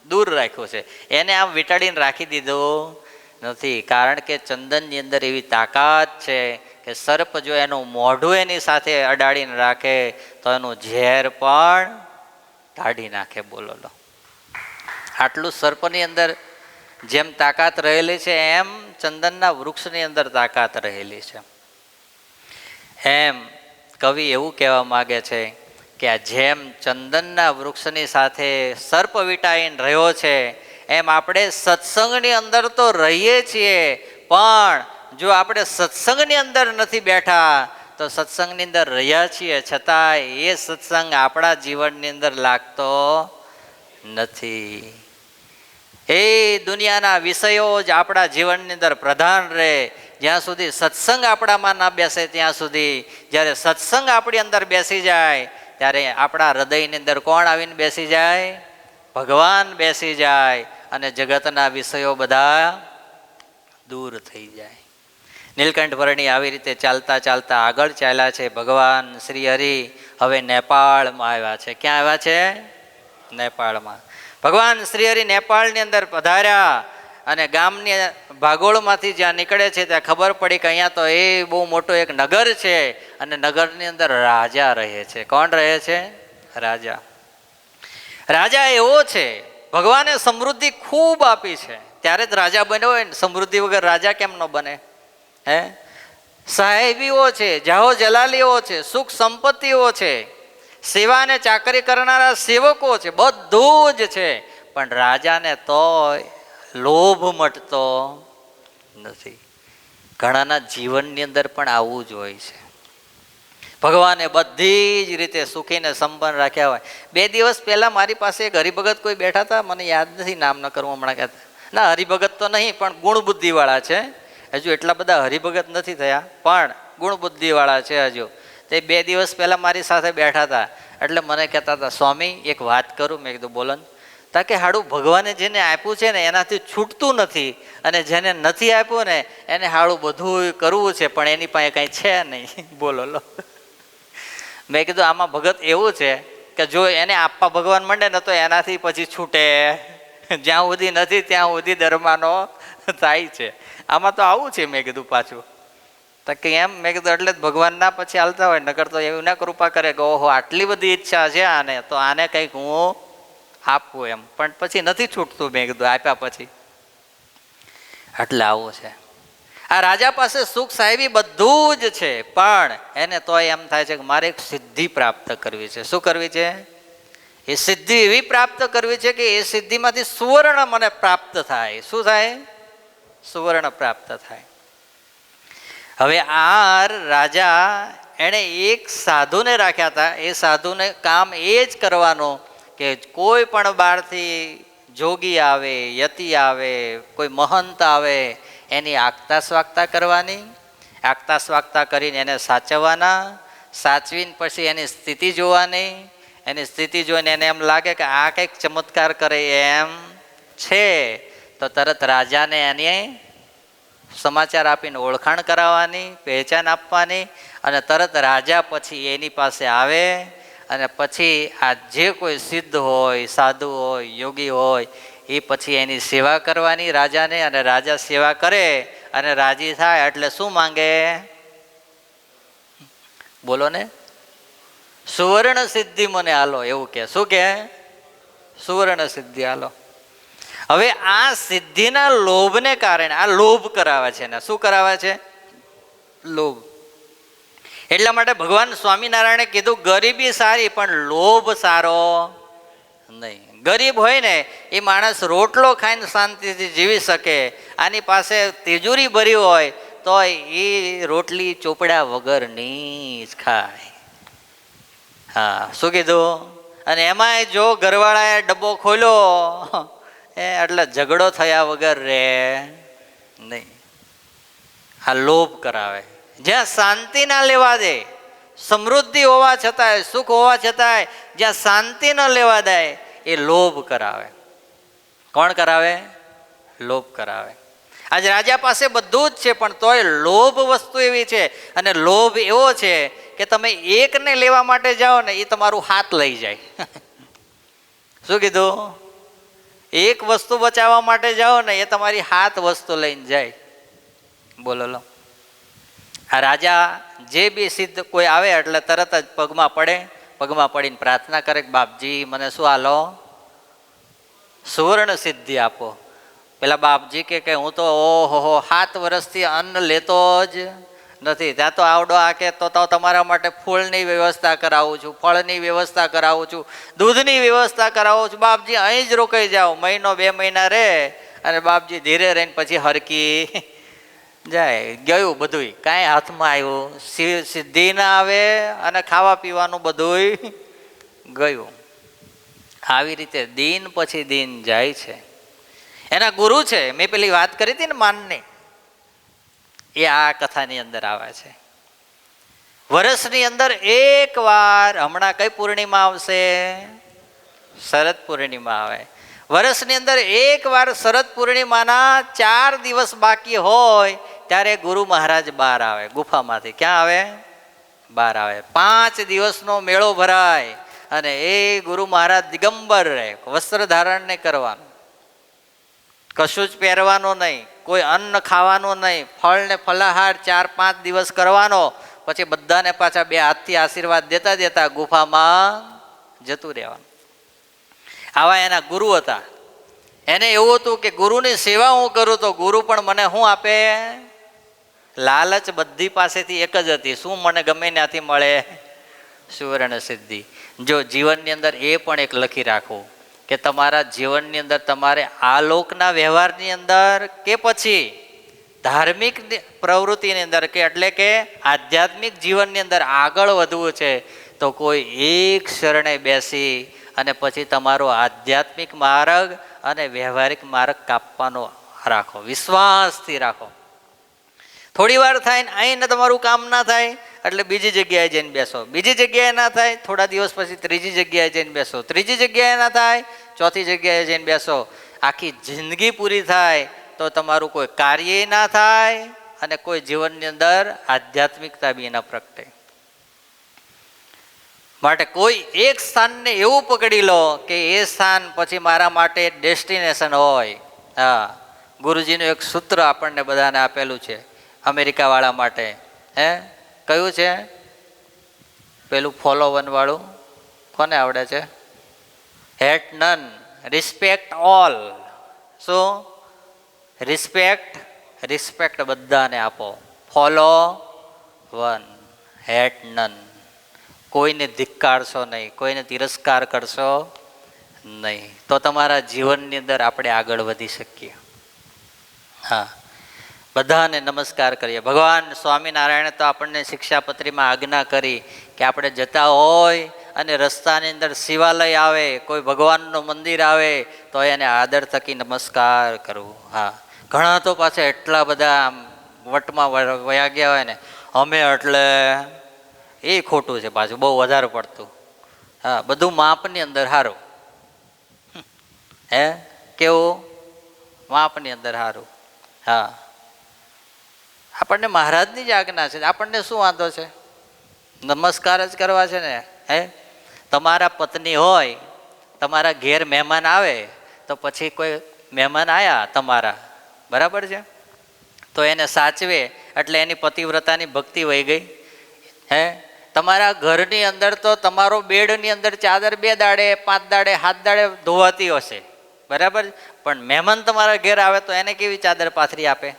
દૂર રાખ્યું છે. એને આમ વીંટાડીને રાખી દીધું નથી, કારણ કે ચંદનની અંદર એવી તાકાત છે કે સર્પ જો એનું મોઢું એની સાથે અડાડીને રાખે તો એનું ઝેર પણ કાઢી નાખે. બોલો લો, આટલું સર્પની અંદર જેમ તાકાત રહેલી છે, એમ ચંદનના વૃક્ષની અંદર તાકાત રહેલી છે. એમ કવિ એવું કહેવા માગે છે કે આ જેમ ચંદનના વૃક્ષની સાથે સર્પ વીંટાઈને રહ્યો છે, એમ આપણે સત્સંગની અંદર તો રહીએ છીએ, પણ જો આપણે સત્સંગની અંદર નથી બેઠા તો સત્સંગની અંદર રહ્યા છીએ છતાંય એ સત્સંગ આપણા જીવનની અંદર લાગતો નથી. એ દુનિયાના વિષયો જ આપણા જીવનની અંદર પ્રધાન રહે. જ્યાં સુધી સત્સંગ આપણામાં ના બેસે ત્યાં સુધી. જ્યારે સત્સંગ આપણી અંદર બેસી જાય ત્યારે આપણા હૃદયની અંદર કોણ આવીને બેસી જાય? ભગવાન બેસી જાય અને જગતના વિષયો બધા દૂર થઈ જાય. નીલકંઠ વર્ણી આવી રીતે ચાલતા ચાલતા આગળ ચાલ્યા છે. ભગવાન શ્રી હરિ હવે નેપાળમાં આવ્યા છે. ક્યાં આવ્યા છે? નેપાળમાં. ભગવાન શ્રી હરિ નેપાળની અંદર પધાર્યા અને ગામની ભાગોળમાંથી જ્યાં નીકળે છે ત્યાં ખબર પડી કે અહીંયા તો એ બહુ મોટો એક નગર છે અને નગરની અંદર રાજા રહે છે. કોણ રહે છે? રાજા. રાજા એવો છે, ભગવાને સમૃદ્ધિ ખૂબ આપી છે, ત્યારે જ રાજા બન્યો હોય ને. સમૃદ્ધિ વગર રાજા કેમ ન બને? હે, સાહેબીઓ છે, જાહો જલાલીઓ છે, સુખ સંપત્તિઓ છે, સેવા અને ચાકરી કરનારા સેવકો છે, બધું જ છે, પણ રાજાને તો લોભ મટતો નથી. ઘણાના જીવનની અંદર પણ આવું જ હોય છે. ભગવાને બધી જ રીતે સુખીને સંપન્ન રાખ્યા હોય. 2 દિવસ પહેલા મારી પાસે એક હરિભગત કોઈ બેઠા હતા, મને યાદ નથી, નામ ન કરવું હમણાં કહેતા. ના, હરિભગત તો નહીં, પણ ગુણ બુદ્ધિવાળા છે. હજુ એટલા બધા હરિભગત નથી થયા, પણ ગુણ બુદ્ધિવાળા છે હજુ. તે 2 દિવસ પહેલા મારી સાથે બેઠા હતા. એટલે મને કહેતા હતા, સ્વામી એક વાત કરું. મેં કીધું બોલો. તાકે હાડું ભગવાને જેને આપ્યું છે ને એનાથી છૂટતું નથી, અને જેને નથી આપ્યું ને એને હાડું બધું કરવું છે, પણ એની પાસે કાંઈ છે નહીં. બોલો લો. મેં કીધું આમાં ભગત એવું છે કે જો એને આપવા ભગવાન માંડે ને તો એનાથી પછી છૂટે. જ્યાં સુધી નથી ત્યાં સુધી દરમાનો થાય છે. આમાં તો આવું છે. મેં કીધું પાછું તો કે એમ. મેં કીધું એટલે જ ભગવાન ના પછી હાલતા હોય, નકર તો એવું ના કૃપા કરે કે ઓહો આટલી બધી ઈચ્છા છે આને, તો આને કંઈક હું આપવું એમ, પણ પછી નથી છૂટતું. મેં કીધું આપ્યા પછી. એટલે આવું છે. આ રાજા પાસે સુખ સાહેબી બધું જ છે, પણ એને તો એમ થાય છે કે મારે એક સિદ્ધિ પ્રાપ્ત કરવી છે. શું કરવી છે? એ સિદ્ધિ એવી પ્રાપ્ત કરવી છે કે એ સિદ્ધિમાંથી સુવર્ણ મને પ્રાપ્ત થાય. શું થાય? સુવર્ણ પ્રાપ્ત થાય. હવે આ રાજા એણે એક સાધુને રાખ્યા હતા. એ સાધુને કામ એ જ કરવાનું કે કોઈ પણ બહારથી જોગી આવે, યતિ આવે, કોઈ મહંત આવે, એની આગતા સ્વાગતા કરવાની. આગતા સ્વાગતા કરીને એને સાચવવાના. સાચવીને પછી એની સ્થિતિ જોવાની. એની સ્થિતિ જોઈને એને એમ લાગે કે આ કંઈક ચમત્કાર કરે એમ છે, તો તરત રાજાને એની સમાચાર આપીને ઓળખાણ કરાવવાની, પહેચાન આપવાની. અને તરત રાજા પછી એની પાસે આવે અને પછી આ જે કોઈ સિદ્ધ હોય, સાધુ હોય, યોગી હોય, એ પછી એની સેવા કરવાની રાજાને. અને રાજા સેવા કરે અને રાજી થાય એટલે શું માંગે? બોલો ને, સુવર્ણ સિદ્ધિ મને આલો, એવું કે. શું કે? સુવર્ણ સિદ્ધિ આલો. હવે આ સિદ્ધિના લોભને કારણે આ લોભ કરાવે છે ને. શું કરાવે છે? લોભ. એટલા માટે ભગવાન સ્વામિનારાયણે કીધું ગરીબી સારી પણ લોભ સારો નહીં. ગરીબ હોય ને એ માણસ રોટલો ખાઈને શાંતિથી જીવી શકે. આની પાસે તિજોરી ભરી હોય તો એ રોટલી ચોપડા વગરની જ ખાય. હા, શું કીધું? અને એમાંય જો ઘરવાળાએ ડબ્બો ખોલ્યો એટલે ઝઘડો થયા વગર રે નહીં. આ લોભ કરાવે. જ્યાં શાંતિ ના લેવા દે, સમૃદ્ધિ હોવા છતાંય, સુખ હોવા છતાંય જ્યાં શાંતિ ન લેવા દે, એ લોભ કરાવે. કોણ કરાવે? લોભ કરાવે. આજે રાજા પાસે બધું જ છે પણ તોય લોભ વસ્તુ એવી છે. અને લોભ એવો છે કે તમે એકને લેવા માટે જાઓ ને એ તમારું હાથ લઈ જાય. શું કીધું? એક વસ્તુ બચાવવા માટે જાઓ ને એ તમારી હાથ વસ્તુ લઈને જાય. બોલો લો. આ રાજા જે બી સિદ્ધ કોઈ આવે એટલે તરત જ પગમાં પડે. પગમાં પડીને પ્રાર્થના કરે કે બાપજી મને શું આલો? સુવર્ણ સિદ્ધિ આપો. પેલા બાપજી કે હું તો ઓહો 7 વર્ષથી અન્ન લેતો જ નથી. ત્યાં તો આવડો આ કે તો તમારા માટે ફૂલની વ્યવસ્થા કરાવું છું, ફળની વ્યવસ્થા કરાવું છું, દૂધની વ્યવસ્થા કરાવું છું. બાપજી અહીં જ રોકાઈ જાઓ. 1 મહિનો 2 મહિના રહે અને બાપજી ધીરે રહીને પછી હરકી જાય. ગયું બધું, કાંઈ હાથમાં આવ્યું? સિદ્ધિ ના આવે અને ખાવા પીવાનું બધું ગયું. આવી રીતે દિન પછી દિન જાય છે. એના ગુરુ છે, મેં પેલી વાત કરી હતી ને માનની, એ આ કથાની અંદર આવે છે. વર્ષની અંદર એક વાર, હમણાં કઈ પૂર્ણિમા આવશે? શરદ પૂર્ણિમા આવે. વર્ષની અંદર એક વાર શરદ પૂર્ણિમાના 4 દિવસ બાકી હોય ત્યારે ગુરુ મહારાજ બહાર આવે ગુફામાંથી. ક્યાં આવે? બહાર આવે. 5 દિવસનો મેળો ભરાય અને એ ગુરુ મહારાજ દિગંબર રહે. વસ્ત્ર ધારણ નહીં કરવાનું, કશું જ પહેરવાનું નહીં, કોઈ અન્ન ખાવાનું નહીં, ફળ ને ફલાહાર 4-5 દિવસ કરવાનો. પછી બધાને પાછા 2 હાથથી આશીર્વાદ દેતા દેતા ગુફામાં જતું રહેવાનું. આવા એના ગુરુ હતા. એને એવું હતું કે ગુરુની સેવા હું કરું તો ગુરુ પણ મને શું આપે? લાલચ બધી પાસેથી એક જ હતી. શું મને ગમે ત્યાંથી મળે? સુવર્ણ સિદ્ધિ. જો જીવનની અંદર એ પણ એક લખી રાખવું કે તમારા જીવનની અંદર તમારે આ લોકના વ્યવહારની અંદર કે પછી ધાર્મિક પ્રવૃત્તિની અંદર કે એટલે કે આધ્યાત્મિક જીવનની અંદર આગળ વધવું છે તો કોઈ એક શરણે બેસી અને પછી તમારો આધ્યાત્મિક માર્ગ અને વ્યવહારિક માર્ગ કાપવાનો રાખો. વિશ્વાસથી રાખો. થોડી વાર થાય ને અહીંને તમારું કામ ના થાય એટલે બીજી જગ્યાએ જઈને બેસો. બીજી જગ્યાએ ના થાય, થોડા દિવસ પછી ત્રીજી જગ્યાએ જઈને બેસો. ત્રીજી જગ્યાએ ના થાય, ચોથી જગ્યાએ જઈને બેસો. આખી જિંદગી પૂરી થાય તો તમારું કોઈ કાર્ય ના થાય અને કોઈ જીવનની અંદર આધ્યાત્મિકતા બી ના પ્રગટે. માટે કોઈ એક સ્થાનને એવું પકડી લો કે એ સ્થાન પછી મારા માટે ડેસ્ટિનેશન હોય. હા, ગુરુજીનું એક સૂત્ર આપણને બધાને આપેલું છે અમેરિકા વાળા માટે. કયું છે? પેલું ફોલો 1 વાળું કોને આવડે છે? Hate none, respect all. શું? રિસ્પેક્ટ બધાને આપો. Follow 1, hate none. કોઈને ધિક્કારશો નહીં, કોઈને તિરસ્કાર કરશો નહીં, તો તમારા જીવનની અંદર આપણે આગળ વધી શકીએ. હા, બધાને નમસ્કાર કરીએ. ભગવાન સ્વામિનારાયણે તો આપણને શિક્ષાપત્રીમાં આજ્ઞા કરી કે આપણે જતા હોય અને રસ્તાની અંદર શિવાલય આવે, કોઈ ભગવાનનું મંદિર આવે તો એને આદર થકી નમસ્કાર કરવું. હા, ઘણા તો પાછા એટલા બધા આમ વટમાં વયા ગયા હોય ને, અમે એટલે એ ખોટું છે પાછું, બહુ વધારે પડતું. હા, બધું માપની અંદર સારું. હે કેવું? માપની અંદર સારું. હા, આપણને મહારાજની જ આજ્ઞા છે, આપણને શું વાંધો છે? નમસ્કાર જ કરવા છે ને. હે, તમારા પત્ની હોય, તમારા ઘેર મહેમાન આવે તો પછી કોઈ મહેમાન આવ્યા તમારા, બરાબર છે, તો એને સાચવે એટલે એની પતિવ્રતાની ભક્તિ વહી ગઈ. હે, તમારા ઘરની અંદર તો તમારો બેડની અંદર ચાદર 2 દાડે 5 દાડે 7 દાડે ધોવાતી હશે, બરાબર, પણ મહેમાન તમારા ઘેર આવે તો એને કેવી ચાદર પાથરી આપે?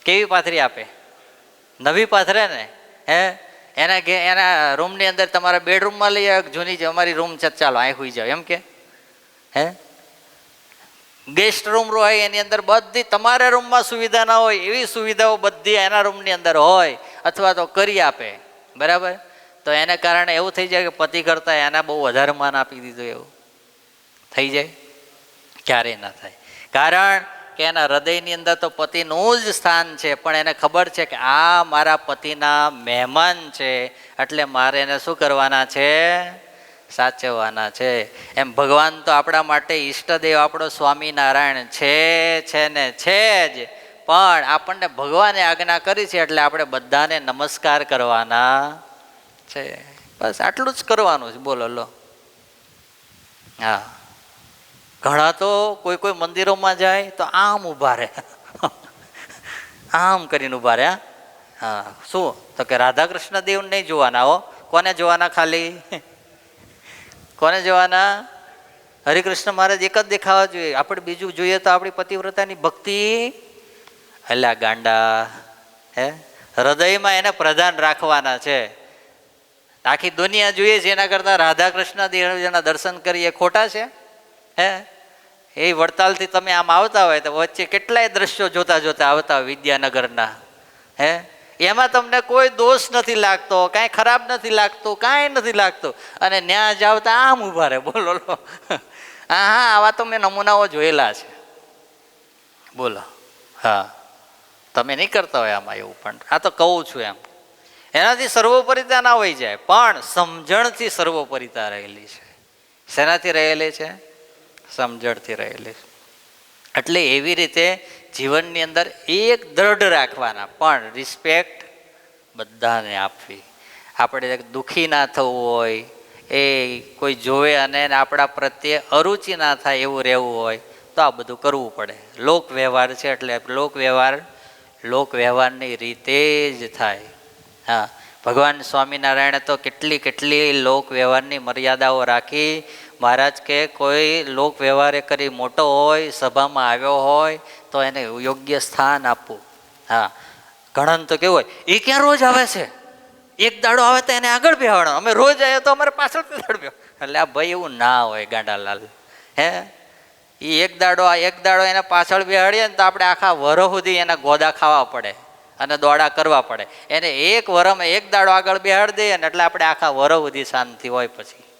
કેવી પાથરી આપે? નવી પાથરે ને. હે, એના રૂમની અંદર તમારા બેડરૂમમાં લઈ આવે, જૂની જે અમારી રૂમ છે ચાલો અહીં સુઈ જાવ એમ કે? હે, ગેસ્ટ રૂમ હોય એની અંદર બધી, તમારા રૂમમાં સુવિધા ના હોય એવી સુવિધાઓ બધી એના રૂમની અંદર હોય અથવા તો કરી આપે, બરાબર. તો એને કારણે એવું થઈ જાય કે પતિ કરતા એના બહુ વધારે માન આપી દીધું, એવું થઈ જાય? ક્યારેય ના થાય. કારણ કે એના હૃદયની અંદર તો પતિનું જ સ્થાન છે, પણ એને ખબર છે કે આ મારા પતિના મહેમાન છે એટલે મારે એને શું કરવાના છે? સાચવવાના છે. એમ ભગવાન તો આપણા માટે ઈષ્ટદેવ આપણો સ્વામિનારાયણ છે ને છે જ, પણ આપણને ભગવાને આજ્ઞા કરી છે એટલે આપણે બધાને નમસ્કાર કરવાના છે. બસ આટલું જ કરવાનું છે. બોલો લો. હા, ઘણા તો કોઈ મંદિરોમાં જાય તો આમ ઊભા રહે, આમ કરીને ઊભા રહે. હા, શું તો કે રાધા કૃષ્ણ દેવ નહીં જોવાના હો. કોને જોવાના? ખાલી કોને જોવાના? હરિકૃષ્ણ મહારાજ એક જ દેખાવા જોઈએ. આપણે બીજું જોઈએ તો આપણી પતિવ્રતાની ભક્તિ અલ્યા ગાંડા. હે, હૃદયમાં એને પ્રધાન રાખવાના છે. આખી દુનિયા જોઈએ છે એના કરતાં રાધા કૃષ્ણ દેવના દર્શન કરીએ ખોટા છે? હે, એ વડતાલથી તમે આમ આવતા હોય તો વચ્ચે કેટલાય દ્રશ્યો જોતા જોતા આવતા હોય વિદ્યાનગરના. હે, એમાં તમને કોઈ દોષ નથી લાગતો, કાંઈ ખરાબ નથી લાગતું, કાંઈ નથી લાગતું, અને ન્યા જાવ તો આમ ઊભા રહે. બોલો લો. હા હા, આવા તો મેં નમૂનાઓ જોયેલા છે. બોલો. હા, તમે નહીં કરતા હોય આમાં એવું, પણ આ તો કહું છું એમ. એનાથી સર્વોપરિતા ના હોય જાય, પણ સમજણથી સર્વોપરિતા રહેલી છે. શેનાથી રહેલી છે? સમજણથી રહેલી છે. એટલે એવી રીતે જીવનની અંદર એક દ્રઢ રાખવાના, પણ રિસ્પેક્ટ બધાને આપવી. આપણે દુઃખી ના થવું હોય, એ કોઈ જોવે અને આપણા પ્રત્યે અરુચિ ના થાય એવું રહેવું હોય તો આ બધું કરવું પડે. લોક વ્યવહાર છે એટલે લોક વ્યવહારની રીતે જ થાય. હા, ભગવાન સ્વામિનારાયણે તો કેટલી લોક વ્યવહારની મર્યાદાઓ રાખી. મહારાજ કે કોઈ લોક વ્યવહારે કરી મોટો હોય, સભામાં આવ્યો હોય તો એને યોગ્ય સ્થાન આપવું. હા, ઘણા તો કેવું હોય, એ ક્યાં રોજ આવે છે, એક દાડો આવે તો એને આગળ બેહાડો, અમે રોજ આવ્યો તો અમારે પાછળ બેહાડ્યો. એટલે આ ભાઈ એવું ના હોય ગાંડાલાલ. હે, એ એક દાડો એને પાછળ બેહાડીએ ને તો આપણે આખા વરસ સુધી એના ગોદા ખાવા પડે અને દોડા કરવા પડે. એને એક વરમાં એક દાડો આગળ બેહાડી દઈએ ને એટલે આપણે આખા વરસ સુધી શાંતિ હોય. પછી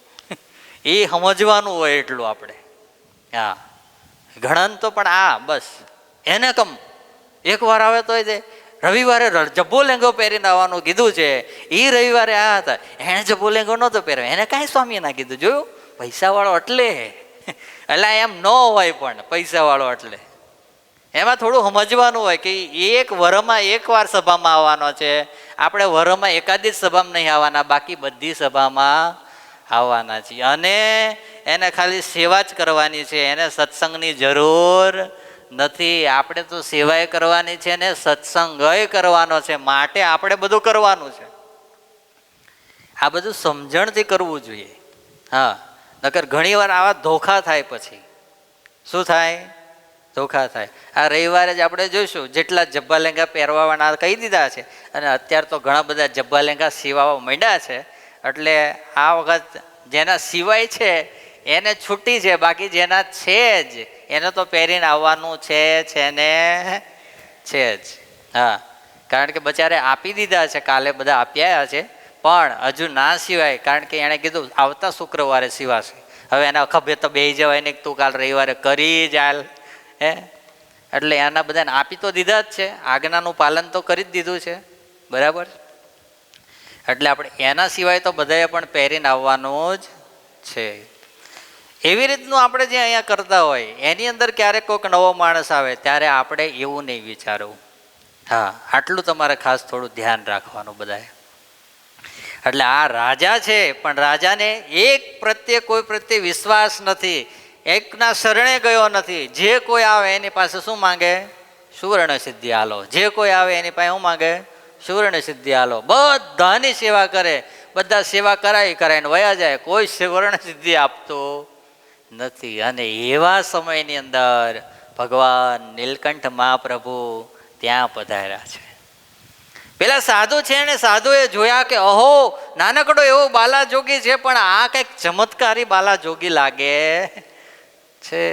એ સમજવાનું હોય એટલું આપણે. હા, ઘણા તો પણ આ બસ એને કમ એકવાર આવે તો રવિવારે જબ્બો લેંગો પહેરીને આવવાનું કીધું છે. એ રવિવારે આ હતા, એણે જબ્બો લેંગો નહોતો પહેર્યો, એને કાંઈ સ્વામી ના કીધું. જોયું? પૈસાવાળો એટલે એમ ન હોય, પણ પૈસાવાળો એટલે એમાં થોડું સમજવાનું હોય કે એક વરમાં એકવાર સભામાં આવવાનો છે. આપણે વરમાં એકાદી જ સભામાં નહીં આવવાના, બાકી બધી સભામાં આવવાના છીએ. અને એને ખાલી સેવા જ કરવાની છે, એને સત્સંગની જરૂર નથી. આપણે તો સેવાય કરવાની છે ને સત્સંગય કરવાનો છે, માટે આપણે બધું કરવાનું છે. આ બધું સમજણથી કરવું જોઈએ. હા, નકર ઘણી વાર આવા ધોખા થાય. પછી શું થાય? ધોખા થાય. આ રવિવારે જ આપણે જોઈશું, જેટલા જબ્બા લેંગા પહેરવાના કહી દીધા છે, અને અત્યારે તો ઘણા બધા જબ્બા લેંગા સીવવા માંડ્યા છે. એટલે આ વખત જેના સિવાય છે એને છૂટી છે, બાકી જેના છે જ એને તો પહેરીને આવવાનું છે ને છે જ. હા, કારણ કે બચારે આપી દીધા છે, કાલે બધા આપ્યા છે, પણ હજુ ના સિવાય, કારણ કે એણે કીધું આવતા શુક્રવારે સિવાશે. હવે એના ખભે તો બેસી જવાય ને તું કાલ રવિવારે કરી જાલ. હે, એટલે એના બધાને આપી તો દીધા જ છે, આજ્ઞાનું પાલન તો કરી જ દીધું છે, બરાબર. એટલે આપણે એના સિવાય તો બધાએ પણ પહેરીને આવવાનું જ છે. એવી રીતનું આપણે જે અહીંયા કરતા હોય એની અંદર ક્યારેક કોઈક નવો માણસ આવે ત્યારે આપણે એવું નહીં વિચારવું. હા, આટલું તમારે ખાસ થોડું ધ્યાન રાખવાનું બધાએ. એટલે આ રાજા છે, પણ રાજાને એક પ્રત્યે કોઈ પ્રત્યે વિશ્વાસ નથી, એકના શરણે ગયો નથી. જે કોઈ આવે એની પાસે શું માંગે? સુવર્ણ સિદ્ધિ હાલો. જે કોઈ આવે એની પાસે શું માંગે? સુવર્ણ સિદ્ધિ હાલો. બધાની સેવા કરે, બધા સેવા કરાવીને વયા જાય, કોઈ સુવર્ણ સિદ્ધિ આપતું નથી. અને એવા સમયની અંદર ભગવાન નીલકંઠ મહાપ્રભુ ત્યાં પધાર્યા છે. પેલા સાધુ છે ને સાધુએ જોયા કે અહો, નાનકડો એવો બાલા જોગી છે, પણ આ કંઈક ચમત્કારી બાલા જોગી લાગે છે.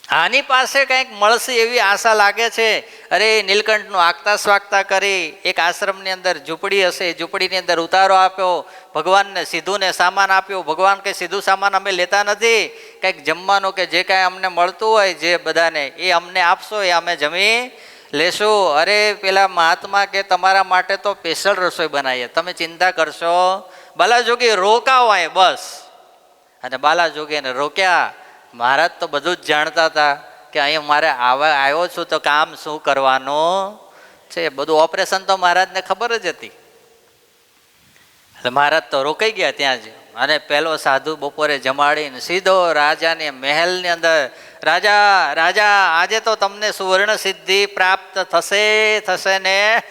આની પાસે કંઈક મળશે એવી આશા લાગે છે. અરે નીલકંઠનું આગતા સ્વાગતા કરી એક આશ્રમની અંદર ઝૂંપડી હશે, ઝૂંપડીની અંદર ઉતારો આપ્યો, ભગવાનને સીધું ને સામાન આપ્યું. ભગવાન કે સીધું સામાન અમે લેતા નથી, કંઈક જમવાનું કે જે કાંઈ અમને મળતું હોય જે બધાને એ અમને આપશો, એ અમે જમી લેશું. અરે પેલા મહાત્મા કે તમારા માટે તો સ્પેશિયલ રસોઈ બનાવીએ, તમે ચિંતા કરશો. બાલાજોગી રોકાવ હોય બસ. અને બાલાજોગીને રોક્યા. મહારાજ તો બધું જ જાણતા હતા કે અહીંયા મારે આવ્યો છું તો કામ શું કરવાનું છે, બધું ઓપરેશન તો મહારાજને ખબર જ હતી. એટલે મહારાજ તો રોકાઈ ગયા ત્યાં જ. અને પેલો સાધુ બપોરે જમાડીને સીધો રાજાની મહેલની અંદર, રાજા રાજા આજે તો તમને સુવર્ણ સિદ્ધિ પ્રાપ્ત થશે ને,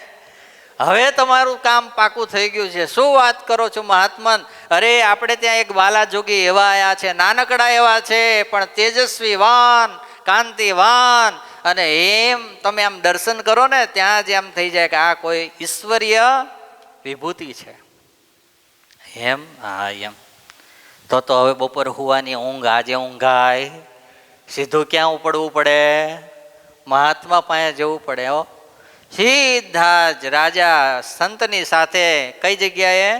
હવે તમારું કામ પાકું થઈ ગયું છે. શું વાત કરો છો મહાત્મન? અરે આપણે ત્યાં એક બાલા જોગી એવા આયા છે, નાનકડા એવા છે પણ તેજસ્વીવાન, કાંતિવાન. અને એમ તમે આમ દર્શન કરો ને ત્યાં જ એમ થઈ જાય કે આ કોઈ ઈશ્વરીય વિભૂતિ છે. એમ? હા એમ. તો હવે બપોર હુવાની ઊંઘ આજે ઊંઘાય? સીધું ક્યાં ઉપડવું પડે? મહાત્મા પાસે જવું પડે. હો, સીધા જ રાજા સંતની સાથે કઈ જગ્યાએ?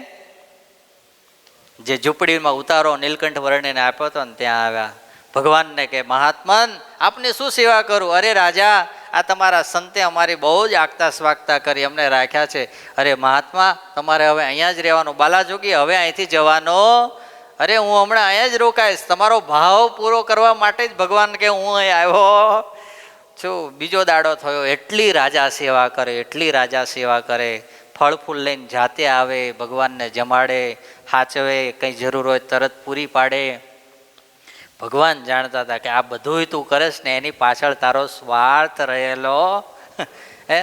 જે ઝૂંપડીમાં ઉતારો નીલકંઠ વર્ણિને આપ્યો હતો ને ત્યાં આવ્યા. ભગવાનને કે મહાત્મન આપને શું સેવા કરું? અરે રાજા, આ તમારા સંતે અમારી બહુ જ આગતા સ્વાગતા કરી, અમને રાખ્યા છે. અરે મહાત્મા, તમારે હવે અહીંયા જ રહેવાનું. બાલાજોગી હવે અહીંથી જવાનો? અરે હું હમણાં અહીંયા જ રોકાઈશ. તમારો ભાવ પૂરો કરવા માટે જ ભગવાન કે હું અહીં આવ્યો છું. બીજો દાડો થયો, એટલી રાજા સેવા કરે, એટલી રાજા સેવા કરે. ફળ ફૂલ લઈને જાતે આવે, ભગવાનને જમાડે, સાચવે, કંઈ જરૂર હોય તરત પૂરી પાડે. ભગવાન જાણતા હતા કે આ બધું તું કરેશ ને એની પાછળ તારો સ્વાર્થ રહેલો. હે,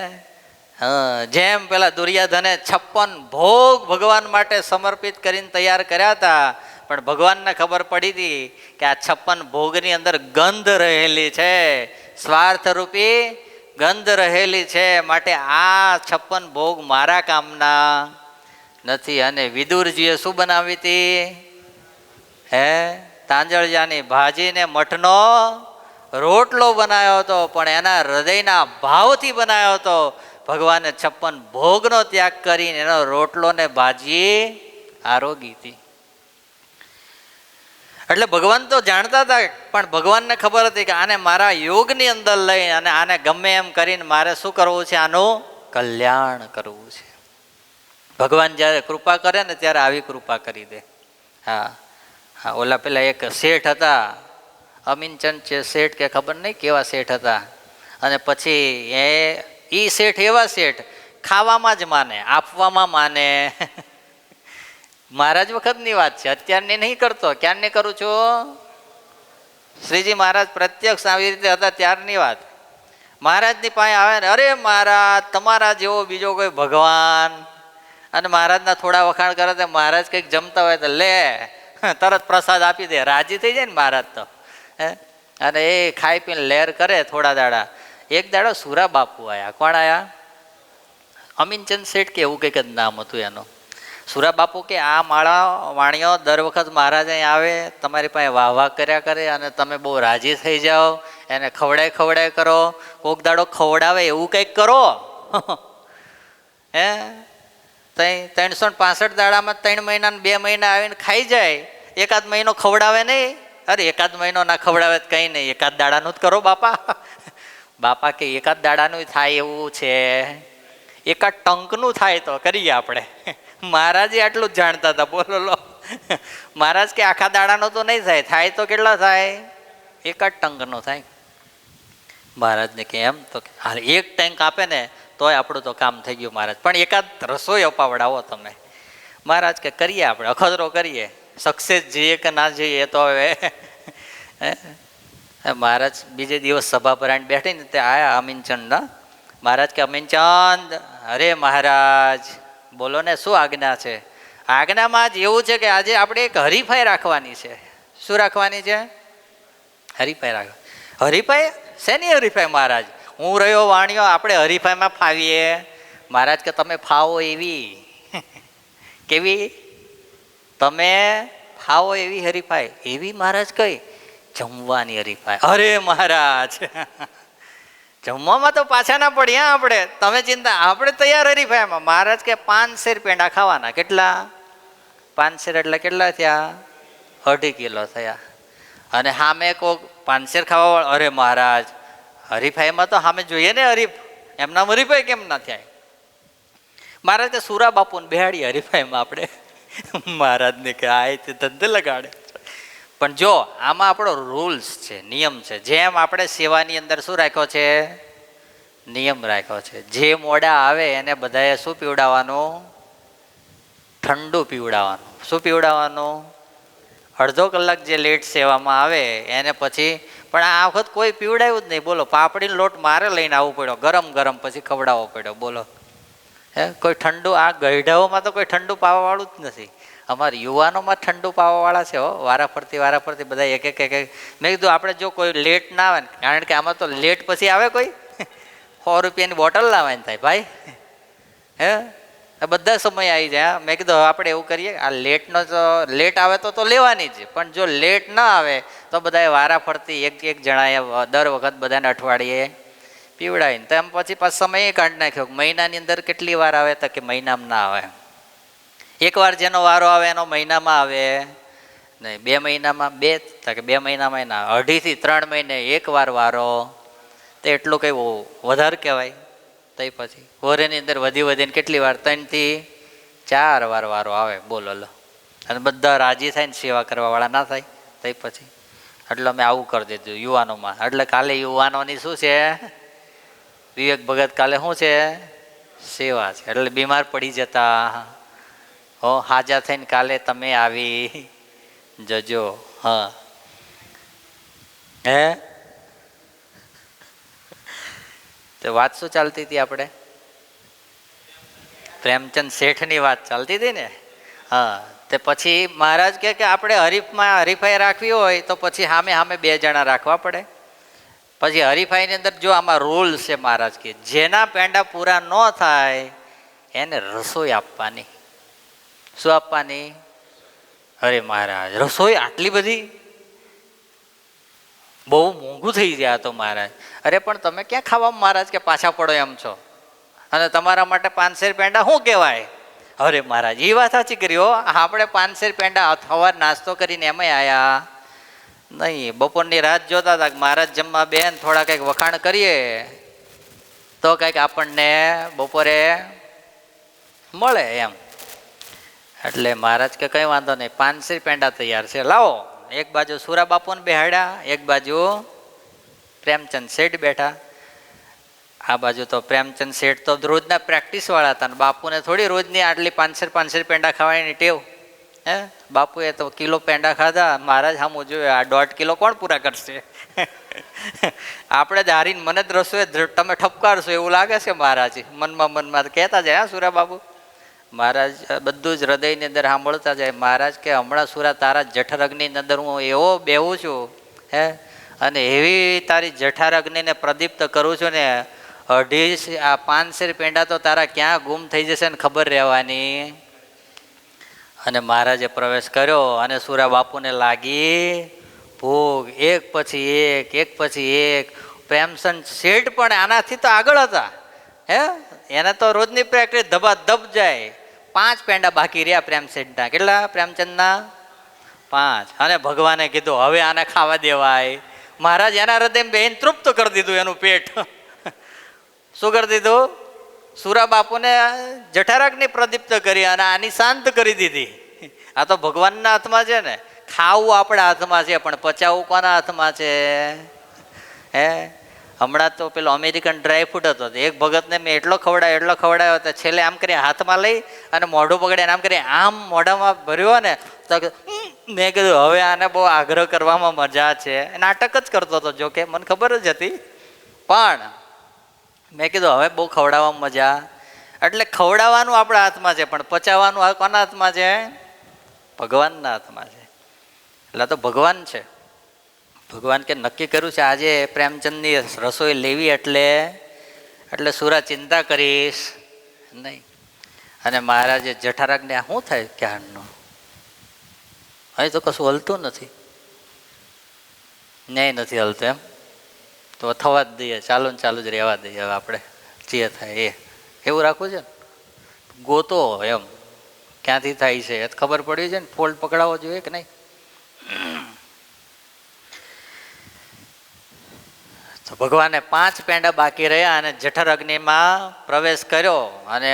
જેમ પેલા દુર્યોધને 56 ભોગ ભગવાન માટે સમર્પિત કરીને તૈયાર કર્યા હતા, પણ ભગવાનને ખબર પડી હતી કે આ 56 ભોગની અંદર ગંધ રહેલી છે, સ્વાર્થ રૂપી ગંધ રહેલી છે, માટે આ 56 ભોગ મારા કામના નથી. અને વિદુરજીએ શું બનાવી હતી? હે, તાંજળિયાની ભાજીને મઠનો રોટલો બનાવ્યો હતો, પણ એના હૃદયના ભાવથી બનાવ્યો હતો. ભગવાને 56 ભોગનો ત્યાગ કરીને એનો રોટલો ને ભાજી આરોગી હતી. એટલે ભગવાન તો જાણતા હતા, પણ ભગવાનને ખબર હતી કે આને મારા યોગની અંદર લઈ અને આને ગમે એમ કરીને મારે શું કરવું છે? આનું કલ્યાણ કરવું છે. ભગવાન જ્યારે કૃપા કરે ને ત્યારે આવી કૃપા કરી દે. હા હા, ઓલા પેલા એક શેઠ હતા, અમીનચંદ છે શેઠ કે ખબર નહીં કેવા શેઠ હતા. અને પછી એ શેઠ એવા શેઠ ખાવામાં જ માને, આપવામાં માને. મહારાજ વખતની વાત છે, અત્યારની નહીં કરતો. ક્યારની કરું છું? શ્રીજી મહારાજ પ્રત્યક્ષ આવી રીતે હતા ત્યારની વાત. મહારાજની પાસે આવે ને, અરે મહારાજ તમારા જેવો બીજો કોઈ ભગવાન. અને મહારાજના થોડા વખાણ કરે તો મહારાજ કંઈક જમતા હોય તો લે તરત પ્રસાદ આપી દે, રાજી થઈ જાય ને મહારાજ તો. અને એ ખાઈ પીને લહેર કરે થોડા દાડા. એક દાડો સુરા બાપુ આવ્યા. કોણ આવ્યા? અમીનચંદ શેઠ કે એવું કંઈક જ નામ હતું એનું. સુરા બાપુ કે આ માળા વાણીઓ દર વખત મહારાજ અહીં આવે, તમારી પાસે વાહ વાહ કર્યા કરે અને તમે બહુ રાજી થઈ જાઓ, એને ખવડાય કરો, કોક દાડો ખવડાવે એવું કંઈક કરો. હે 365 દાડામાં 3 મહિના 2 મહિના આવીને ખાઈ જાય, એકાદ મહિનો ખવડાવે નહીં. અરે એકાદ મહિનો ના ખવડાવે તો કંઈ નહીં, એકાદ દાડાનું જ કરો બાપા. બાપા કે એકાદ દાડાનું થાય એવું છે, એકાદ ટંકનું થાય તો કરીએ આપણે. મહારાજે આટલું જ જાણતા હતા, બોલો લો. મહારાજ કે આખા દાડાનો તો નહીં થાય, થાય તો કેટલા થાય? એકાદ ટંકનો થાય. મહારાજને કે એમ તો હાલ એક ટેન્ક આપે ને તોય આપણું તો કામ થઈ ગયું મહારાજ, પણ એકાદ રસોઈ અપાવડાવો તમે. મહારાજ કે કરીએ આપણે, અખતરો કરીએ, સક્સેસ જઈએ કે ના જઈએ તો હવે. મહારાજ બીજે દિવસ સભા ભરાઈને બેઠી ને તે આયા અમીનચંદ. મહારાજ કે અમીનચંદ, અરે મહારાજ બોલો ને, શું આજ્ઞા છે? આજ્ઞામાં જ એવું છે કે આજે આપણે એક હરીફાઈ રાખવાની છે. શું રાખવાની છે? હરીફાઈ રાખવા. હરીફાઈ શેની હરીફાઈ મહારાજ? હું રહ્યો વાણિયો, આપણે હરીફાઈમાં ફાવીએ. મહારાજ કે તમે ફાવો એવી. કેવી? તમે ફાવો એવી હરીફાઈ. એવી મહારાજ કઈ? જમવાની હરીફાઈ. અરે મહારાજ જમવામાં તો પાછા ના પડીએ આપણે, તમે ચિંતા, આપણે તૈયાર હરીફાઈમાં. મહારાજ કે 5 શેર પેંડા ખાવાના. કેટલા? 5 શેર એટલે કેટલા થયા? 2.5 કિલો થયા. અને સામે કોક 5 શેર ખાવા વાળા, અરે મહારાજ હરીફાઈમાં તો સામે જોઈએ ને હરીફ, એમના હરીફાઈ કેમ ના થાય? મહારાજ કે સુરા બાપુને બેહાડી હરીફાઈમાં આપણે. મહારાજને કે આ તે ધંધે લગાડે. પણ જો આમાં આપણો રૂલ્સ છે, નિયમ છે. જેમ આપણે સેવાની અંદર શું રાખ્યો છે? નિયમ રાખ્યો છે. જે મોડા આવે એને બધાએ શું પીવડાવવાનું? ઠંડુ પીવડાવવાનું. શું પીવડાવવાનું? અડધો કલાક જે લેટ સેવામાં આવે એને પછી, પણ આ વખત કોઈ પીવડાવ્યું જ નહીં. બોલો, પાપડીનો લોટ મારે લઈને આવવું પડ્યો, ગરમ ગરમ પછી ખવડાવવો પડ્યો. બોલો, હે કોઈ ઠંડુ? આ ગઈઢાઓમાં તો કોઈ ઠંડુ પાવાવાળું જ નથી. અમારા યુવાનોમાં ઠંડુ પાવાવાળા છે હો, વારાફરતી બધા એક એક. મેં કીધું આપણે જો કોઈ લેટ ના આવે ને, કારણ કે આમાં તો લેટ પછી આવે કોઈ 100 રૂપિયાની બોટલ લાવવાની થાય ભાઈ. હે બધા સમય આવી જાય. મેં કીધું આપણે એવું કરીએ, આ લેટનો તો લેટ આવે તો લેવાની જ, પણ જો લેટ ના આવે તો બધાએ વારાફરતી એક જણાએ દર વખત બધાને અઠવાડિયે પીવડાવીને તેમ પછી સમય કાઢી નાખ્યો. મહિનાની અંદર કેટલી વાર આવે? તો કે મહિનામાં ના આવે. એકવાર જેનો વારો આવે એનો મહિનામાં આવે નહીં, 2 મહિનામાં 2, કે 2 મહિનામાં ના, 2.5 થી 3 મહિને એક વાર વારો. તો એટલું કઈ વધારે કહેવાય? તો પછી વરેની અંદર વધીને કેટલી વાર? 3 થી 4 વાર વારો આવે. બોલો લો. અને બધા રાજી થાય ને સેવા કરવા વાળા ના થાય તો પછી. એટલે અમે આવું કરી દીધું યુવાનોમાં. એટલે કાલે યુવાનોની શું છે? વિવેક ભગત કાલે શું છે? સેવા છે. એટલે બીમાર પડી જતા હો, હાજા થઈને કાલે તમે આવી જજો. હા, હે તો વાત શું ચાલતી હતી આપણે? પ્રેમચંદ શેઠની વાત ચાલતી હતી ને. હા, તે પછી મહારાજ કે આપણે હરીફાઈ રાખવી હોય તો પછી સામે 2 જણા રાખવા પડે. પછી હરીફાઈની અંદર જો આમાં રૂલ છે, મહારાજ કે જેના પેંડા પૂરા ન થાય એને રસોઈ આપવાની. શું આપવાની? અરે મહારાજ રસોઈ આટલી બધી? બહુ મોંઘું થઈ ગયા તો મહારાજ. અરે પણ તમે ક્યાં ખાવા મહારાજ કે પાછા પડો એમ છો, અને તમારા માટે 5 શેર પેંડા શું કહેવાય? અરે મહારાજ એ વાત સાચી કરી હો, આપણે 5 શેર પેંડા સવાર નાસ્તો કરીને એમાંય આયા નહીં. બપોરની રાત જોતા હતા કે મહારાજ જમવા બેન, થોડા કંઈક વખાણ કરીએ તો કંઈક આપણને બપોરે મળે એમ. એટલે મહારાજ કે કંઈ વાંધો નહીં, 5 શેર પેંડા તૈયાર છે, લાવો. એક બાજુ સુરા બાપુને બેહાડ્યા, એક બાજુ પ્રેમચંદ શેઠ બેઠા. આ બાજુ તો પ્રેમચંદ શેઠ તો રોજના પ્રેક્ટિસ વાળા હતા, બાપુને થોડી રોજની આટલી 5 શેર પેંડા ખાવાની ટેવ. હે બાપુએ તો કિલો પેંડા ખાધા. મહારાજ સામું જોયું, આ 1.5 કિલો કોણ પૂરા કરશે? આપણે જ હારીને મને જ રસોઈ તમે ઠપકારશો એવું લાગે છે. મહારાજ મનમાં કહેતા જાય. હા સુરા બાપુ મહારાજ બધું જ હૃદયની અંદર સાંભળતા જાય. મહારાજ કે હમણાં સુરા તારા જઠર અગ્નિની અંદર હું એવો બેહું છું, હે, અને એવી તારી જઠર અગ્નિને પ્રદીપ્ત કરું છું ને, 5 શેર પેંડા તો તારા ક્યાં ગુમ થઈ જશે ને ખબર રહેવાની. અને મહારાજે પ્રવેશ કર્યો અને સુરા બાપુને લાગી ભોગ એક પછી એક. પ્રેમચંદ શેઠ પણ આનાથી તો આગળ હતા. હે, એને તો રોજની પ્રેક્ટિસ ધબાધબ જાય. 5 પેંડા બાકી રહ્યા પ્રેમચંદના. કેટલા પ્રેમચંદના? 5. અને ભગવાને કીધું હવે આને ખાવા દેવાય. મહારાજ એના હૃદયમાં બેન તૃપ્ત કરી દીધું એનું પેટ. શું કરી દીધું? સુરા બાપુને જઠરાગ્નિ પ્રદીપ્ત કરી અને આની શાંત કરી દીધી. આ તો ભગવાનના હાથમાં છે ને. ખાવું આપણા હાથમાં છે, પણ પચાવવું કોના હાથમાં છે? હે, હમણાં તો પેલો અમેરિકન ડ્રાયફ્રૂટ હતો, એક ભગતને મેં એટલો ખવડાયો તો છેલ્લે આમ કરી હાથમાં લઈ અને મોઢું પકડીને આમ કરી આમ મોઢામાં ભર્યો ને તો મેં કીધું હવે આને બહુ આગ્રહ કરવામાં મજા છે. નાટક જ કરતો હતો, જોકે મને ખબર જ હતી, પણ મેં કીધું હવે બહુ ખવડાવવામાં મજા. એટલે ખવડાવવાનું આપણા હાથમાં છે, પણ પચાવવાનું કોના હાથમાં છે? ભગવાનના હાથમાં છે. એટલે તો ભગવાન છે. ભગવાન કે નક્કી કર્યું છે આજે પ્રેમચંદની રસોઈ લેવી, એટલે સુરા ચિંતા કરીશ નહીં. અને મહારાજે જઠરાગ્નિ શું થાય ક્યારનું? અહીં તો કશું હલતું નથી, ન્યાય નથી હલતું. એમ તો થવા જ દઈએ, ચાલુ જ રહેવા દઈએ. હવે આપણે જે થાય એવું રાખવું છે ને. ગોતો એમ ક્યાંથી થાય છે એ ખબર પડી છે ને. ફોલ્ટ પકડાવવો જોઈએ કે નહીં? તો ભગવાને 5 પેંડા બાકી રહ્યા અને જઠરાગ્નિમાં પ્રવેશ કર્યો. અને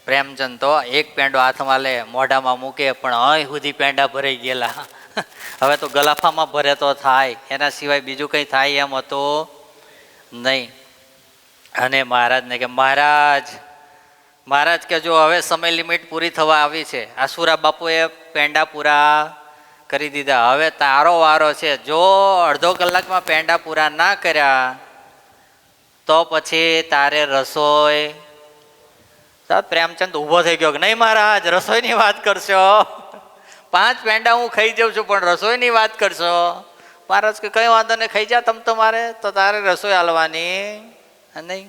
પ્રેમચંદ તો 1 પેંડો હાથમાં લે, મોઢામાં મૂકે, પણ અહીં સુધી પેંડા ભરાઈ ગયેલા. હવે તો ગલાફામાં ભરે તો થાય, એના સિવાય બીજું કંઈ થાય એમ હતું નહીં. અને મહારાજને કે મહારાજ કે જો હવે સમય લિમિટ પૂરી થવા આવી છે. આસુરા બાપુએ પેંડા પૂરા કરી દીધા, હવે તારો વારો છે. જો અડધો કલાકમાં પેંડા પૂરા ના કર્યા તો પછી તારે રસોઈ. પ્રેમચંદ ઊભો થઈ ગયો કે નહીં મહારાજ, રસોઈની વાત કરશો? 5 પેંડા હું ખાઈ જાઉં છું, પણ રસોઈની વાત કરશો? મહારાજ કે કઈ વાંધો નહીં, ખાઈ જા તમ તમારે, તો તારે રસોઈ હાલવાની નહીં.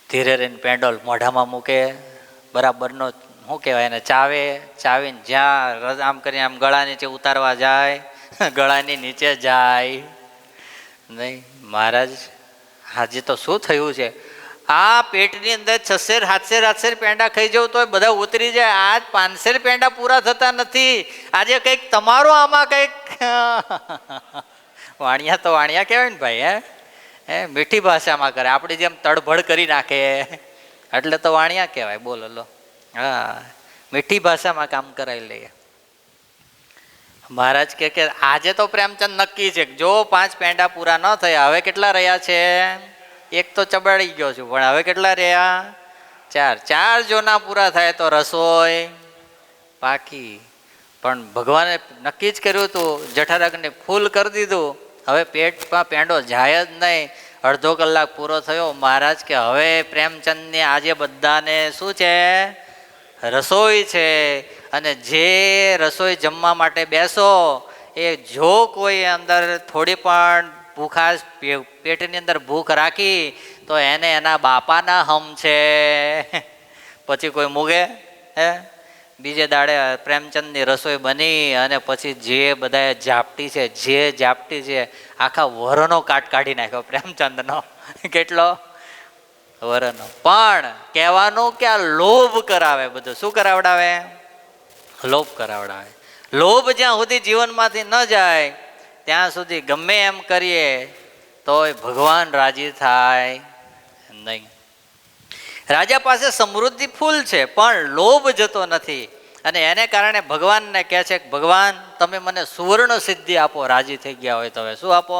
ધીરે રહીને પેંડોલ મોઢામાં મૂકે, બરાબરનો શું કહેવાય એને, ચાવીને જ્યાં આમ કરીને આમ ગળા નીચે ઉતારવા જાય, ગળાની નીચે જાય નહીં. મહારાજ આજે તો શું થયું છે? આ પેટની અંદર 600-700 પેંડા ખાઈ જવું તો બધા ઉતરી જાય. આજ 500 પેંડા પૂરા થતા નથી. આજે કંઈક તમારો આમાં કંઈક વાણિયા તો વાણિયા કહેવાય ને ભાઈ. હે, મીઠી ભાષામાં કરે, આપણી જેમ તડભડ કરી નાખે એટલે તો વાણિયા કહેવાય. બોલો લો. હા, મીઠી ભાષામાં કામ કરાવી લઈએ. મહારાજ કે આજે તો પ્રેમચંદ નક્કી છે, જો 5 પેંડા પૂરા ન થયા, હવે કેટલા રહ્યા છે? 1 તો ચબાડી ગયો છું, પણ હવે કેટલા રહ્યા? 4 જો ના પૂરા થાય તો રસોઈ બાકી. પણ ભગવાને નક્કી જ કર્યું હતું, જઠરાગ્નિ ફૂલ કરી દીધું. હવે પેટમાં પેંડો જાય જ નહીં. અડધો કલાક પૂરો થયો. મહારાજ કે હવે પ્રેમચંદને આજે બધાને શું છે? રસોઈ છે. અને જે રસોઈ જમવા માટે બેસો, એ જો કોઈ અંદર થોડી પણ ભૂખાશ, પેટની અંદર ભૂખ રાખી તો એને એના બાપાના હમ છે. પછી કોઈ મૂગે? હે, બીજે દાડે પ્રેમચંદની રસોઈ બની અને પછી જે બધા ઝાપટી છે આખા વરનો કાટ કાઢી નાખ્યો પ્રેમચંદનો. કેટલો? વરનો. પણ કહેવાનું કે આ લોભ કરાવે બધું. શું કરાવડાવે? લોભ કરાવડાવે. લોભ જ્યાં સુધી જીવનમાંથી ન જાય ત્યાં સુધી ગમે એમ કરીએ તોય ભગવાન રાજી થાય નહીં. રાજા પાસે સમૃદ્ધિ ફૂલ છે, પણ લોભ જતો નથી. અને એને કારણે ભગવાનને કહે છે કે ભગવાન તમે મને સુવર્ણ સિદ્ધિ આપો. રાજી થઈ ગયા હોય તો હવે શું આપો?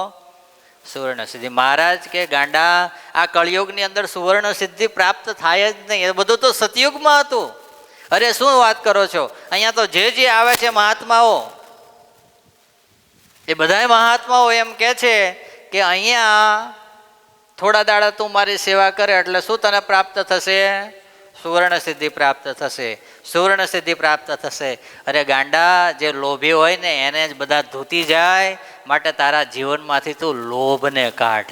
સુવર્ણ સિદ્ધિ. મહારાજ કે ગાંડા, આ કળિયુગની અંદર સુવર્ણ સિદ્ધિ પ્રાપ્ત થાય જ નહીં. એ બધું તો સતયુગમાં હતું. અરે શું વાત કરો છો? અહીંયા તો જે આવે છે મહાત્માઓ, એ બધા મહાત્માઓ એમ કહે છે કે અહીંયા થોડા દાડા તું મારી સેવા કરે એટલે શું તને પ્રાપ્ત થશે? સુવર્ણ સિદ્ધિ પ્રાપ્ત થશે. સુવર્ણ સિદ્ધિ પ્રાપ્ત થશે. અરે ગાંડા, જે લોભી હોય ને એને જ બધા ધૂતી જાય. માટે તારા જીવનમાંથી તું લોભને કાઢ.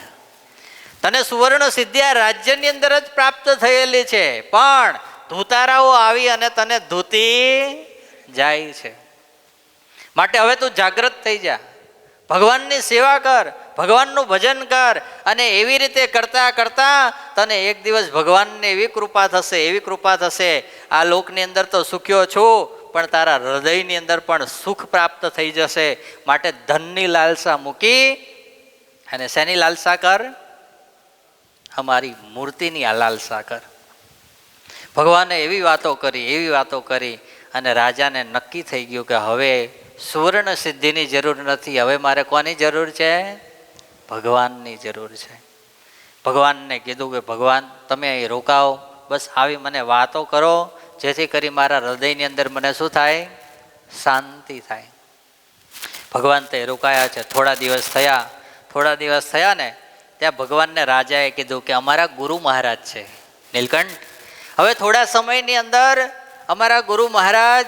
તને સુવર્ણ સિદ્ધિ આ રાજ્યની અંદર જ પ્રાપ્ત થયેલી છે, પણ ધૂતારાઓ આવી અને તને ધૂતી જાય છે. માટે હવે તું જાગૃત થઈ જા, ભગવાનની સેવા કર, ભગવાનનું ભજન કર, અને એવી રીતે કરતા કરતા તને એક દિવસ ભગવાનને એવી કૃપા થશે, આ લોકની અંદર તો સુખ્યો છું, પણ તારા હૃદયની અંદર પણ સુખ પ્રાપ્ત થઈ જશે. માટે ધનની લાલસા મૂકી અને શેની લાલસા કર? અમારી મૂર્તિની આ લાલસા કર. ભગવાને એવી વાતો કરી અને રાજાને નક્કી થઈ ગયું કે હવે સુવર્ણ સિદ્ધિની જરૂર નથી, હવે મારે કોની જરૂર છે? ભગવાનની જરૂર છે. ભગવાનને કીધું કે ભગવાન તમે અહીં રોકાઓ, બસ આવી મને વાતો કરો, જેથી કરી મારા હૃદયની અંદર મને શું થાય? શાંતિ થાય. ભગવાન તે રોકાયા છે. થોડા દિવસ થયા ને ત્યાં ભગવાનને રાજાએ કીધું કે અમારા ગુરુ મહારાજ છે નીલકંઠ, હવે થોડા સમયની અંદર અમારા ગુરુ મહારાજ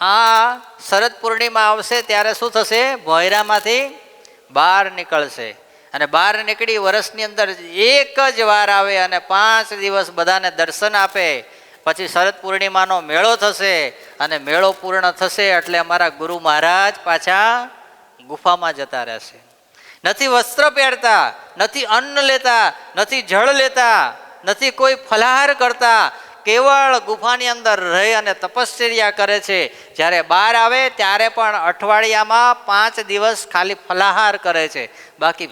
આ શરદ પૂર્ણિમા આવશે ત્યારે શું થશે? ભોયરામાંથી બહાર નીકળશે, અને બહાર નીકળી વર્ષની અંદર એક જ વાર આવે અને 5 દિવસ બધાને દર્શન આપે. પછી શરદ પૂર્ણિમાનો મેળો થશે, અને મેળો પૂર્ણ થશે એટલે અમારા ગુરુ મહારાજ પાછા ગુફામાં જતા રહેશે. નથી વસ્ત્ર પહેરતા, નથી અન્ન લેતા, નથી જળ લેતા, નથી કોઈ ફલાહાર કરતા, કેવળ ગુફાની અંદર રહી અને તપશ્ચર્યા કરે છે. જ્યારે બહાર આવે ત્યારે પણ અઠવાડિયામાં 5 દિવસ ખાલી ફલાહાર કરે છે, બાકી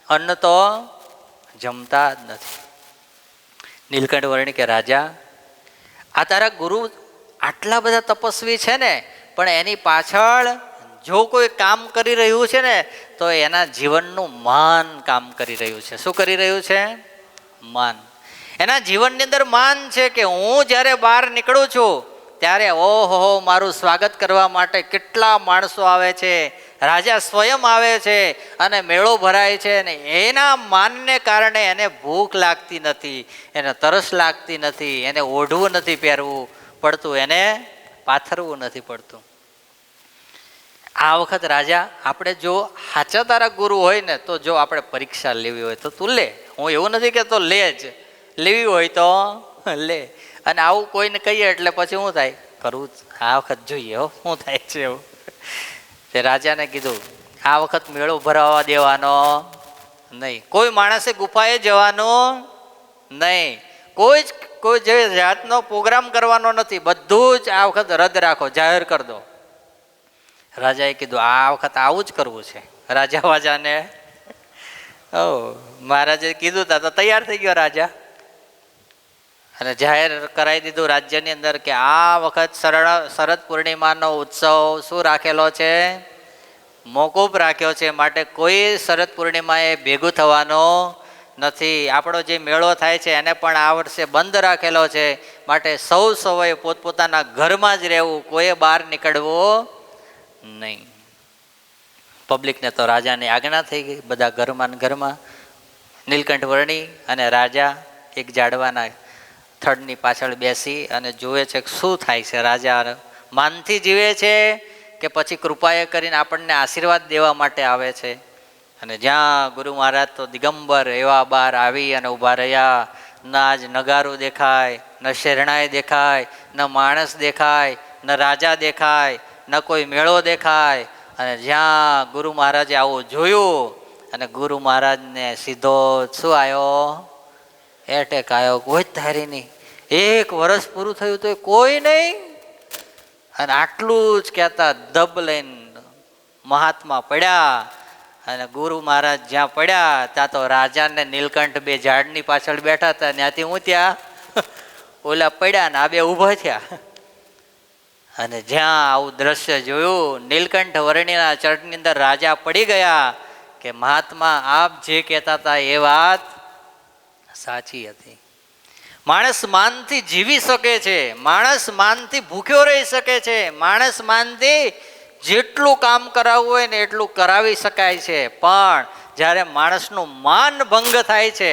અન્ન તો જમતા જ નથી. નીલકંઠ વર્ણિ કે રાજા, આ તારા ગુરુ આટલા બધા તપસ્વી છે ને, પણ એની પાછળ જો કોઈ કામ કરી રહ્યું છે ને તો એના જીવનનું માન કામ કરી રહ્યું છે. શું કરી રહ્યું છે? માન. એના જીવનની અંદર માન છે કે હું જ્યારે બહાર નીકળું છું ત્યારે ઓહો મારું સ્વાગત કરવા માટે કેટલા માણસો આવે છે, રાજા સ્વયં આવે છે અને મેળો ભરાય છે, અને એના માનને કારણે એને ભૂખ લાગતી નથી, એને તરસ લાગતી નથી, એને ઓઢવું નથી પહેરવું પડતું, એને પાથરવું નથી પડતું. આ વખત રાજા, આપણે જો સાચા તારા ગુરુ હોય ને તો જો આપણે પરીક્ષા લેવી હોય તો તું લે. હું એવું નથી કહેતો લે જ, લેવી હોય તો લે. અને આવું કોઈને કહીએ એટલે પછી શું થાય? કરવું આ વખત જોઈએ હો શું થાય છે એવું. તે રાજાને કીધું આ વખત મેળો ભરાવા દેવાનો નહીં, કોઈ માણસે ગુફાએ જવાનું નહીં, કોઈ જે જાતનો પ્રોગ્રામ કરવાનો નથી, બધું જ આ વખત રદ રાખો, જાહેર કરી દો. રાજાએ કીધું આ વખત આવું જ કરવું છે. રાજા વાજાને મહારાજે કીધું તા તો તૈયાર થઈ ગયો રાજા, અને જાહેર કરાવી દીધું રાજ્યની અંદર કે આ વખત શરદ પૂર્ણિમાનો ઉત્સવ શું રાખેલો છે? મોકૂફ રાખ્યો છે. માટે કોઈ શરદ પૂર્ણિમાએ ભેગું થવાનો નથી. આપણો જે મેળો થાય છે એને પણ આ વર્ષે બંધ રાખેલો છે. માટે સૌએ પોતપોતાના ઘરમાં જ રહેવું, કોઈએ બહાર નીકળવું નહીં. પબ્લિકને તો રાજાની આજ્ઞા થઈ ગઈ, બધા ઘરમાં. નીલકંઠ વર્ણિ અને રાજા એક ઝાડવાના થડની પાછળ બેસી અને જુએ છે કે શું થાય છે. રાજા માનથી જીવે છે કે પછી કૃપાએ કરીને આપણને આશીર્વાદ દેવા માટે આવે છે. અને જ્યાં ગુરુ મહારાજ તો દિગંબર એવા બહાર આવી અને ઊભા રહ્યા. ન આજ નગારું દેખાય, ન શેરણાઈ દેખાય, ન માણસ દેખાય, ન રાજા દેખાય, ન કોઈ મેળો દેખાય. અને જ્યાં ગુરુ મહારાજે આવું જોયું અને ગુરુ મહારાજને સીધો શું આવ્યો? એટેક આવ્યો. કોઈ જ ધારી નહીં. 1 વર્ષ પૂરું થયું તો કોઈ નહીં. અને આટલું જ કહેતા ધબ લઈને મહાત્મા પડ્યા. અને ગુરુ મહારાજ જ્યાં પડ્યા ત્યાં તો રાજા ને નીલકંઠ બે ઝાડની પાછળ બેઠા હતા. ત્યાંથી હું ત્યાં ઓલા પડ્યા ને આ બે ઊભા થયા. અને જ્યાં આવું દ્રશ્ય જોયું, નીલકંઠ વર્ણિના ચરણની અંદર રાજા પડી ગયા કે મહાત્મા આપ જે કહેતા હતા એ વાત સાચી હતી. માણસ માનથી જીવી શકે છે, માણસ માનથી ભૂખ્યો રહી શકે છે, માણસ માનથી જેટલું કામ કરાવવું હોય ને એટલું કરાવી શકાય છે. પણ જ્યારે માણસનું માન ભંગ થાય છે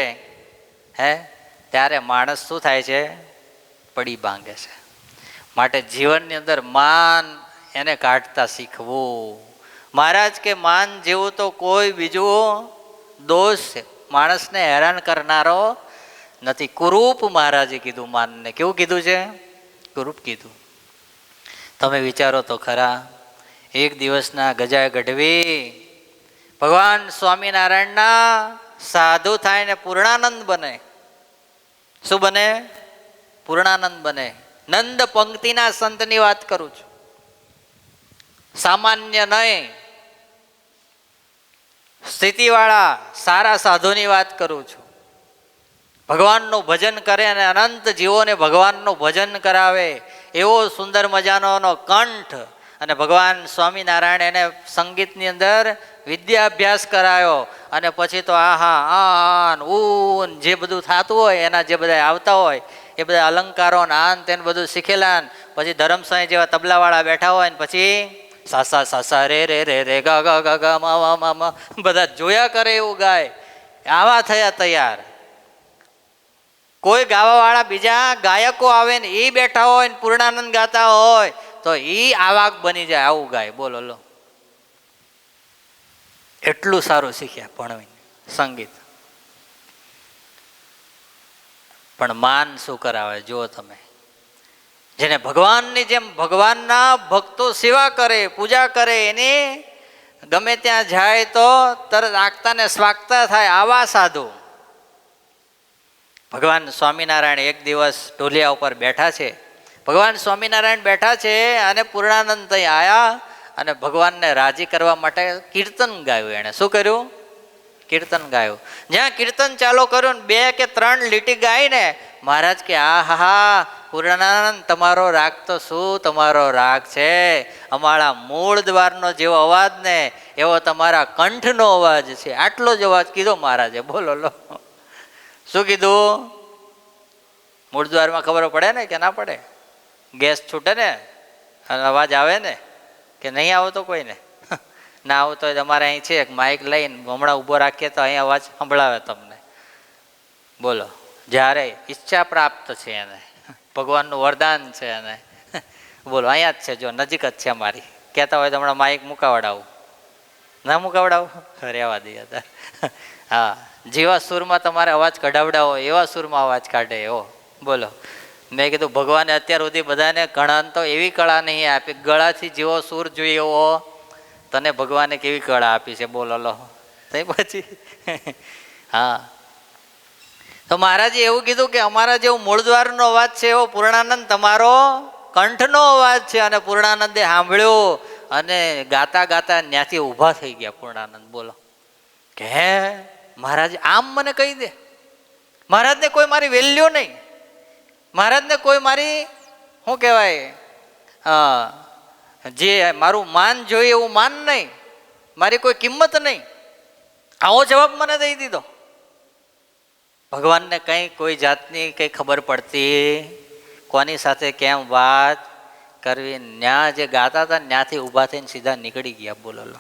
ત્યારે માણસ શું થાય છે? પડી ભાંગે છે. માટે જીવનની અંદર માન એને કાઢતા શીખવું. મહારાજ કે માન જેવું તો કોઈ બીજું દોષ માણસને હેરાન કરનારો નથી. કુરૂપ મહારાજે કીધું માનને. કેવું કીધું છે? કુરૂપ કીધું. તમે વિચારો તો ખરા, એક દિવસના ગજા ગઢવી ભગવાન સ્વામિનારાયણના સાધુ થાય ને પૂર્ણાનંદ બને. શું બને? પૂર્ણાનંદ બને. નંદ પંક્તિના સંતની વાત કરું છું, સામાન્ય નહીં, સ્થિતિવાળા સારા સાધુની વાત કરું છું. ભગવાનનું ભજન કરે અને અનંત જીવોને ભગવાનનું ભજન કરાવે એવો સુંદર મજાનો કંઠ. અને ભગવાન સ્વામિનારાયણ એને સંગીતની અંદર વિદ્યાભ્યાસ કરાયો. અને પછી તો આહા આન ઊન જે બધું થતું હોય, એના જે બધા આવતા હોય એ બધા અલંકારો આન તેને બધું શીખેલા. પછી ધરમસાઈ જેવા તબલાવાળા બેઠા હોય ને પછી સાસા સાસા રે રે રે રે ગા ગા ગા ગા મા મા મા બધા જોયા કરે એવું ગાય. આવા થયા તૈયાર. કોઈ ગાવાવાળા બીજા ગાયકો આવે ને એ બેઠા હોય ને પૂર્ણાનંદ ગાતા હોય તો એ આવાક બની જાય, આવું ગાય. બોલો લો, એટલું સારું શીખ્યા ભણવીને સંગીત. પણ માન શું કરાવે જુઓ તમે. જેને ભગવાનની જેમ ભગવાનના ભક્તો સેવા કરે, પૂજા કરે, એની ગમે ત્યાં જાય તો તરત આગતા ને સ્વાગતા થાય, આવા સાધુ. ભગવાન સ્વામિનારાયણ એક દિવસ ઢોલિયા ઉપર બેઠા છે. ભગવાન સ્વામિનારાયણ બેઠા છે અને પૂર્ણાનંદ ત્યાં આવ્યા અને ભગવાનને રાજી કરવા માટે કીર્તન ગાયું. એણે શું કર્યું? કીર્તન ગાયું. જ્યાં કીર્તન ચાલુ કર્યું ને 2 કે 3 લીટી ગાઈને મહારાજ કે આહા પૂર્ણાનંદ, તમારો રાગ તો શું તમારો રાગ છે. અમારા મૂળ દ્વારનો જેવો અવાજ ને એવો તમારા કંઠનો અવાજ છે. આટલો જ અવાજ કીધો મહારાજે. બોલો લો, શું કીધું? મૂળ દ્વારમાં ખબર પડે ને કે ના પડે? ગેસ છૂટે ને અને અવાજ આવે ને કે નહીં આવતો કોઈને? ના આવતો હોય તમારે અહીં છે માઇક લઈને હમણાં ઊભો રાખીએ તો અહીં અવાજ સંભળાવે તમને. બોલો, જ્યારે ઈચ્છા પ્રાપ્ત છે એને, ભગવાનનું વરદાન છે એને. બોલો, અહીંયા જ છે, જો નજીક જ છે અમારી. કહેતા હોય તો હમણાં માઇક મુકાવડાવું. ના મુકાવડાવું? રહેવા દઈએ હતા. હા, જેવા સુરમાં તમારે અવાજ કઢાવડાવો એવા સુરમાં અવાજ કાઢે એવો. બોલો, મેં કીધું ભગવાને અત્યાર સુધી બધાને ઘણા તો એવી કળા નહીં આપી. ગળાથી જેવો સુર જોઈએ એવો તને ભગવાને કેવી કળા આપી છે. બોલો લો, તો પછી હા, તો મહારાજે એવું કીધું કે અમારા જેવો મૂળદ્વારનો અવાજ છે એવો પૂર્ણાનંદ તમારો કંઠનો અવાજ છે. અને પૂર્ણાનંદે સાંભળ્યું અને ગાતા ગાતા ત્યાંથી ઊભા થઈ ગયા પૂર્ણાનંદ. બોલો કે હે મહારાજ આમ મને કહી દે. મહારાજને કોઈ મારી વેલ્યુ નહીં, મહારાજને કોઈ મારી શું કહેવાય જે મારું માન જોઈએ એવું માન નહીં, મારી કોઈ કિંમત નહીં. આવો જવાબ મને દઈ દીધો. ભગવાનને કંઈ કોઈ જાતની કંઈ ખબર પડતી, કોની સાથે કેમ વાત કરવી. ન્યા જે ગાતા હતા ત્યાંથી ઊભા થઈને સીધા નીકળી ગયા. બોલો લો,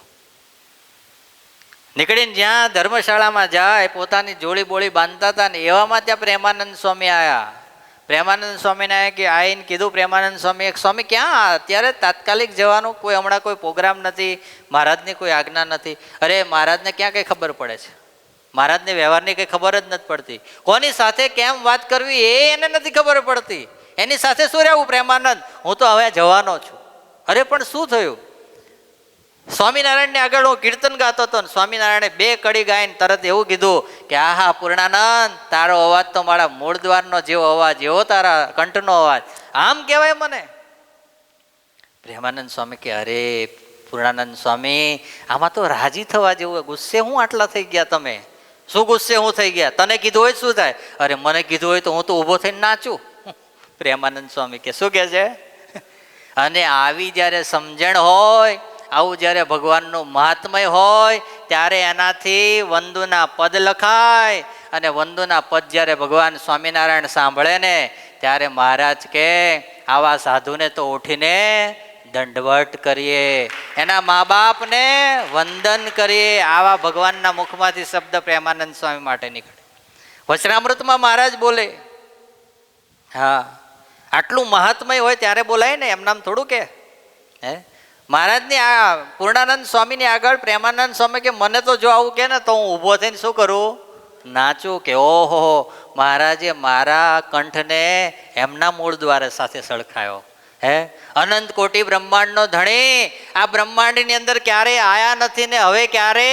નીકળીને જ્યાં ધર્મશાળામાં જાય પોતાની જોડી બોળી બાંધતા હતા ને એવામાં ત્યાં પ્રેમાનંદ સ્વામી આવ્યા. પ્રેમાનંદ સ્વામીને કે આવીને કીધું, પ્રેમાનંદ સ્વામી એક સ્વામી ક્યાં અત્યારે તાત્કાલિક જવાનું, કોઈ હમણાં કોઈ પ્રોગ્રામ નથી, મહારાજની કોઈ આજ્ઞા નથી. અરે મહારાજને ક્યાં કંઈ ખબર પડે છે? મહારાજને વ્યવહારની કંઈ ખબર જ નથી પડતી. કોની સાથે કેમ વાત કરવી એ એને નથી ખબર પડતી. એની સાથે શું રહેવું? પ્રેમાનંદ, હું તો હવે જવાનો છું. અરે પણ શું થયું? સ્વામિનારાયણને આગળ હું કીર્તન ગાતો હતો ને સ્વામિનારાયણે 2 કડી ગાઈને તરત એવું કીધું કે આહા પૂર્ણાનંદ, તારો અવાજ તો મારા મૂળ દ્વારનો જેવો અવાજ, એવો તારા કંઠનો અવાજ. આમ કહેવાય મને. પ્રેમાનંદ સ્વામી કે અરે પૂર્ણાનંદ સ્વામી, આમાં તો રાજી થવા જેવું. ગુસ્સે હું આટલા થઈ ગયા તમે? શું ગુસ્સે હું થઈ ગયા? તને કીધું હોય શું થાય? અરે મને કીધું હોય તો હું તો ઊભો થઈને નાચું. પ્રેમાનંદ સ્વામી કે શું કહે છે? અને આવી જ્યારે સમજણ હોય, આવું જ્યારે ભગવાનનું મહાત્મય હોય ત્યારે એનાથી વંદુના પદ લખાય. અને વંદુના પદ જ્યારે ભગવાન સ્વામિનારાયણ સાંભળે ને ત્યારે મહારાજ કે આવા સાધુને તો ઉઠીને દંડવટ કરીએ, એના મા બાપને વંદન કરીએ. આવા ભગવાનના મુખમાંથી શબ્દ પ્રેમાનંદ સ્વામી માટે નીકળે. વચનામૃતમાં મહારાજ બોલે. હા, આટલું મહાત્મય હોય ત્યારે બોલાય ને, એમ નામ થોડું કે. હે, મહારાજની આ પૂર્ણાનંદ સ્વામીની આગળ પ્રેમાનંદ સ્વામી કે મને તો જો આવું કે ને તો હું ઊભો થઈને શું કરું? નાચું. કે ઓહો, મહારાજે મારા કંઠને એમના મૂળ દ્વારે સાથે સળખાયો. હે અનંત કોટી બ્રહ્માંડનો ધણી આ બ્રહ્માંડની અંદર ક્યારેય આયા નથી ને હવે ક્યારે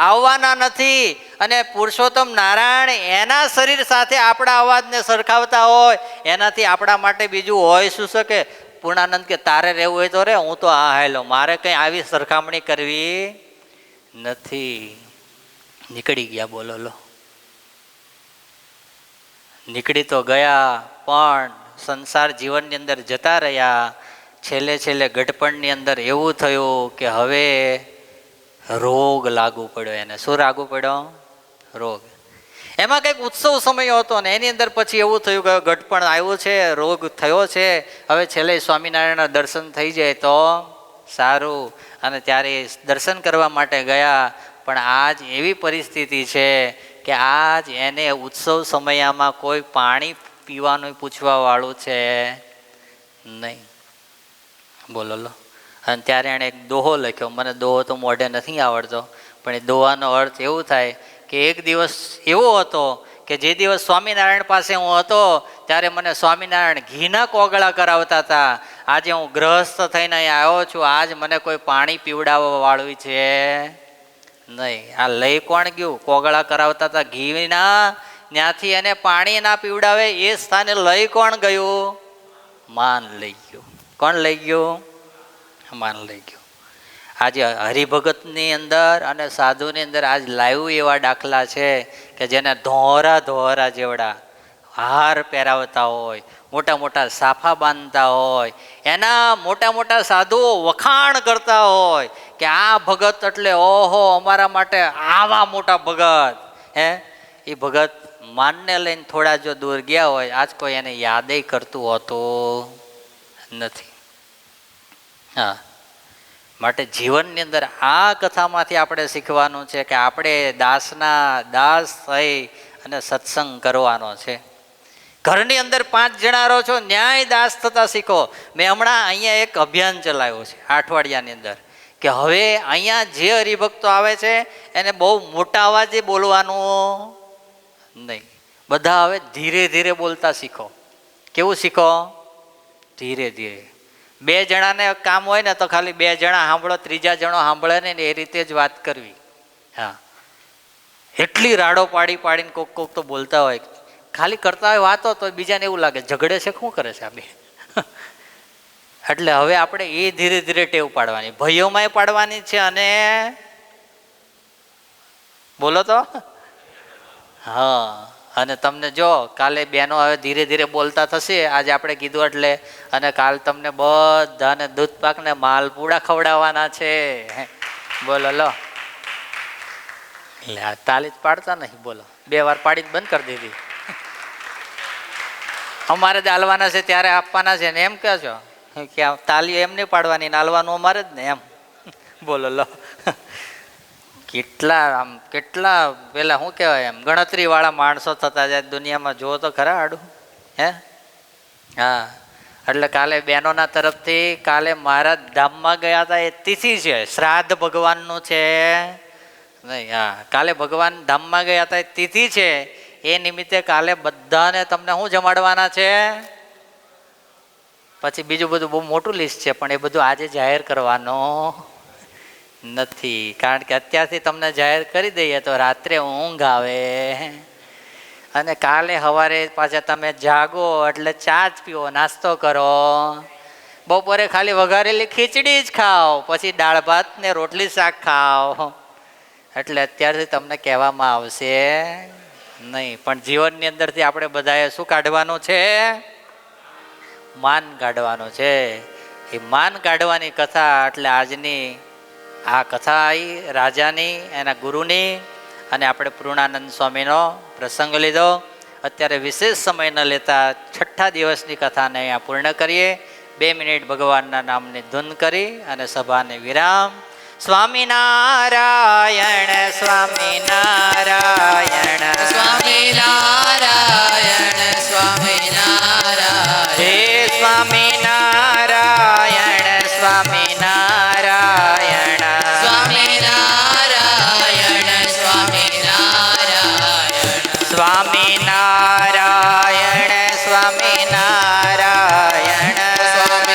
આવવાના નથી. અને પુરુષોત્તમ નારાયણ એના શરીર સાથે આપણા અવાજને સરખાવતા હોય એનાથી આપણા માટે બીજું હોય શું શકે? પૂર્ણાનંદ કે તારે રહેવું હોય તો રે, હું તો આ હાલો, મારે કંઈ આવી સરખામણી કરવી નથી. નીકળી ગયા, બોલો લો, નીકળી તો ગયા પણ સંસાર જીવનની અંદર જતા રહ્યા. છેલ્લે છેલ્લે ગઢપણની અંદર એવું થયું કે હવે રોગ લાગુ પડ્યો એને. શું લાગુ પડ્યો? રોગ. એમાં કંઈક ઉત્સવ સમય હતો ને એની અંદર પછી એવું થયું કે ગઢપણ આવ્યું છે, રોગ થયો છે, હવે છેલ્લે સ્વામિનારાયણના દર્શન થઈ જાય તો સારું. અને ત્યારે દર્શન કરવા માટે ગયા પણ આજ એવી પરિસ્થિતિ છે કે આજ એને ઉત્સવ સમયમાં કોઈ પાણી પીવાનું પૂછવા વાળું છે નહીં. બોલો લો. અને ત્યારે એણે એક દોહો લખ્યો. મને દોહો તો મોઢે નથી આવડતો પણ એ દોહાનો અર્થ એવું થાય કે એક દિવસ એવો હતો કે જે દિવસ સ્વામિનારાયણ પાસે હું હતો ત્યારે મને સ્વામિનારાયણ ઘીના કોગળા કરાવતા હતા. આજે હું ગ્રહસ્થ થઈને અહીંયા આવ્યો છું, આજ મને કોઈ પાણી પીવડાવવા વાળું છે નહીં. આ લઈ કોણ ગયું? કોગળા કરાવતા હતા ઘીના, ત્યાંથી એને પાણી ના પીવડાવે એ સ્થાને લઈ કોણ ગયું? માન લઈ ગયું. કોણ લઈ ગયું? માન લઈ ગયું. આજે હરિભગતની અંદર અને સાધુની અંદર આજ લાઈવ એવા દાખલા છે કે જેને ધોરા ધોરા જેવડા હાર પહેરાવતા હોય, મોટા મોટા સાફા બાંધતા હોય, એના મોટા મોટા સાધુઓ વખાણ કરતા હોય કે આ ભગત એટલે ઓહો અમારા માટે આવા મોટા ભગત. હે એ ભગત માનને લઈને થોડા જો દૂર ગયા હોય આજ કોઈ એને યાદે કરતું હોતું નથી. હા, માટે જીવનની અંદર આ કથામાંથી આપણે શીખવાનું છે કે આપણે દાસના દાસ થઈ અને સત્સંગ કરવાનો છે. ઘરની અંદર 5 જણા રહો છો, ન્યાય દાસ થતા શીખો. મેં હમણાં અહીંયા એક અભિયાન ચલાવ્યું છે અઠવાડિયાની અંદર કે હવે અહીંયા જે હરિભક્તો આવે છે એને બહુ મોટા અવાજે બોલવાનું નહીં. બધા હવે ધીરે ધીરે બોલતા શીખો. કેવું શીખો? ધીરે ધીરે. 2 જણાને કામ હોય ને તો ખાલી 2 જણા સાંભળો, ત્રીજા જણો સાંભળે ને એ રીતે જ વાત કરવી. હા, એટલી રાડો પાડી પાડીને કોક કોક તો બોલતા હોય, ખાલી કરતા હોય વાતો તો બીજાને એવું લાગે ઝઘડે છે, શું કરે છે આ બે. એટલે હવે આપણે એ ધીરે ધીરે ટેવ પાડવાની, ભાઈઓમાંય પાડવાની છે અને બોલો તો હા. અને તમને જો કાલે બહેનો હવે ધીરે ધીરે બોલતા થશે આજે આપણે કીધું એટલે, અને કાલ તમને બધાને દૂધ પાક ને માલપુડા ખવડાવવાના છે. બોલો લો. એટલે આ તાલી જ પાડતા નહીં. બોલો, 2 વાર પાડી બંધ કરી દીધી. અમારે જ હાલવાના છે ત્યારે આપવાના છે ને એમ કહો છો કે તાલીઓ એમ નહીં પાડવાની ને હાલવાનું અમારે જ ને એમ. બોલો લો. કેટલા પેલા શું કહેવાય એમ ગણતરી વાળા માણસો થતા જાય દુનિયામાં. જુઓ તો ખરા આડું. હે હા, એટલે કાલે બહેનોના તરફથી કાલે મારા ધામમાં ગયા હતા, એ તિથિ છે, શ્રાદ્ધ ભગવાનનું છે નહીં. હા, કાલે ભગવાન ધામમાં ગયા હતા, એ તિથિ છે. એ નિમિત્તે કાલે બધાને તમને શું જમાડવાના છે? પછી બીજું બધું બહુ મોટું લિસ્ટ છે પણ એ બધું આજે જાહેર કરવાનો નથી. કારણ કે અત્યારથી તમને જાહેર કરી દઈએ તો રાત્રે ઊંઘ આવે. અને કાલે સવારે પાછા તમે જાગો એટલે ચા જ પીવો, નાસ્તો કરો. બપોરે ખાલી વઘારેલી ખીચડી જ ખાઓ, પછી દાળ ભાત ને રોટલી શાક ખાઓ. એટલે અત્યારથી તમને કહેવામાં આવશે નહીં. પણ જીવનની અંદરથી આપણે બધાએ શું કાઢવાનું છે? માન કાઢવાનું છે. એ માન કાઢવાની કથા એટલે આજની આ કથા આવી રાજાની, એના ગુરુની, અને આપણે પૂર્ણાનંદ સ્વામીનો પ્રસંગ લીધો. અત્યારે વિશેષ સમય ન લેતા 6ઠ્ઠા દિવસની કથાને અહીંયા પૂર્ણ કરીએ. 2 મિનિટ ભગવાનના નામની ધૂન કરી અને સભાને વિરામ. સ્વામિનારાયણ સ્વામિનારાયણ સ્વામિનારાયણ સ્વામિનારાયણ હે સ્વામિનારાયણ સ્વામિનારાયણ સ્વામિનારાયણ સ્વામિનારાયણ સ્વામિનારાયણ સ્વામિનારાયણ સ્વામિનારાયણ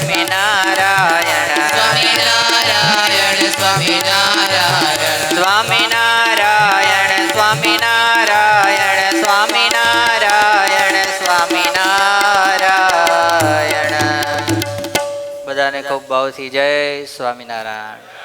સ્વામિનારાયણ સ્વામિનારાયણ સ્વામિનારાયણ સ્વામિનારાયણ સ્વામિનારાયણ સ્વામિનારાયણ સ્વામિનારાયણ. બધાને ખૂબ ભાવથી જય સ્વામિનારાયણ.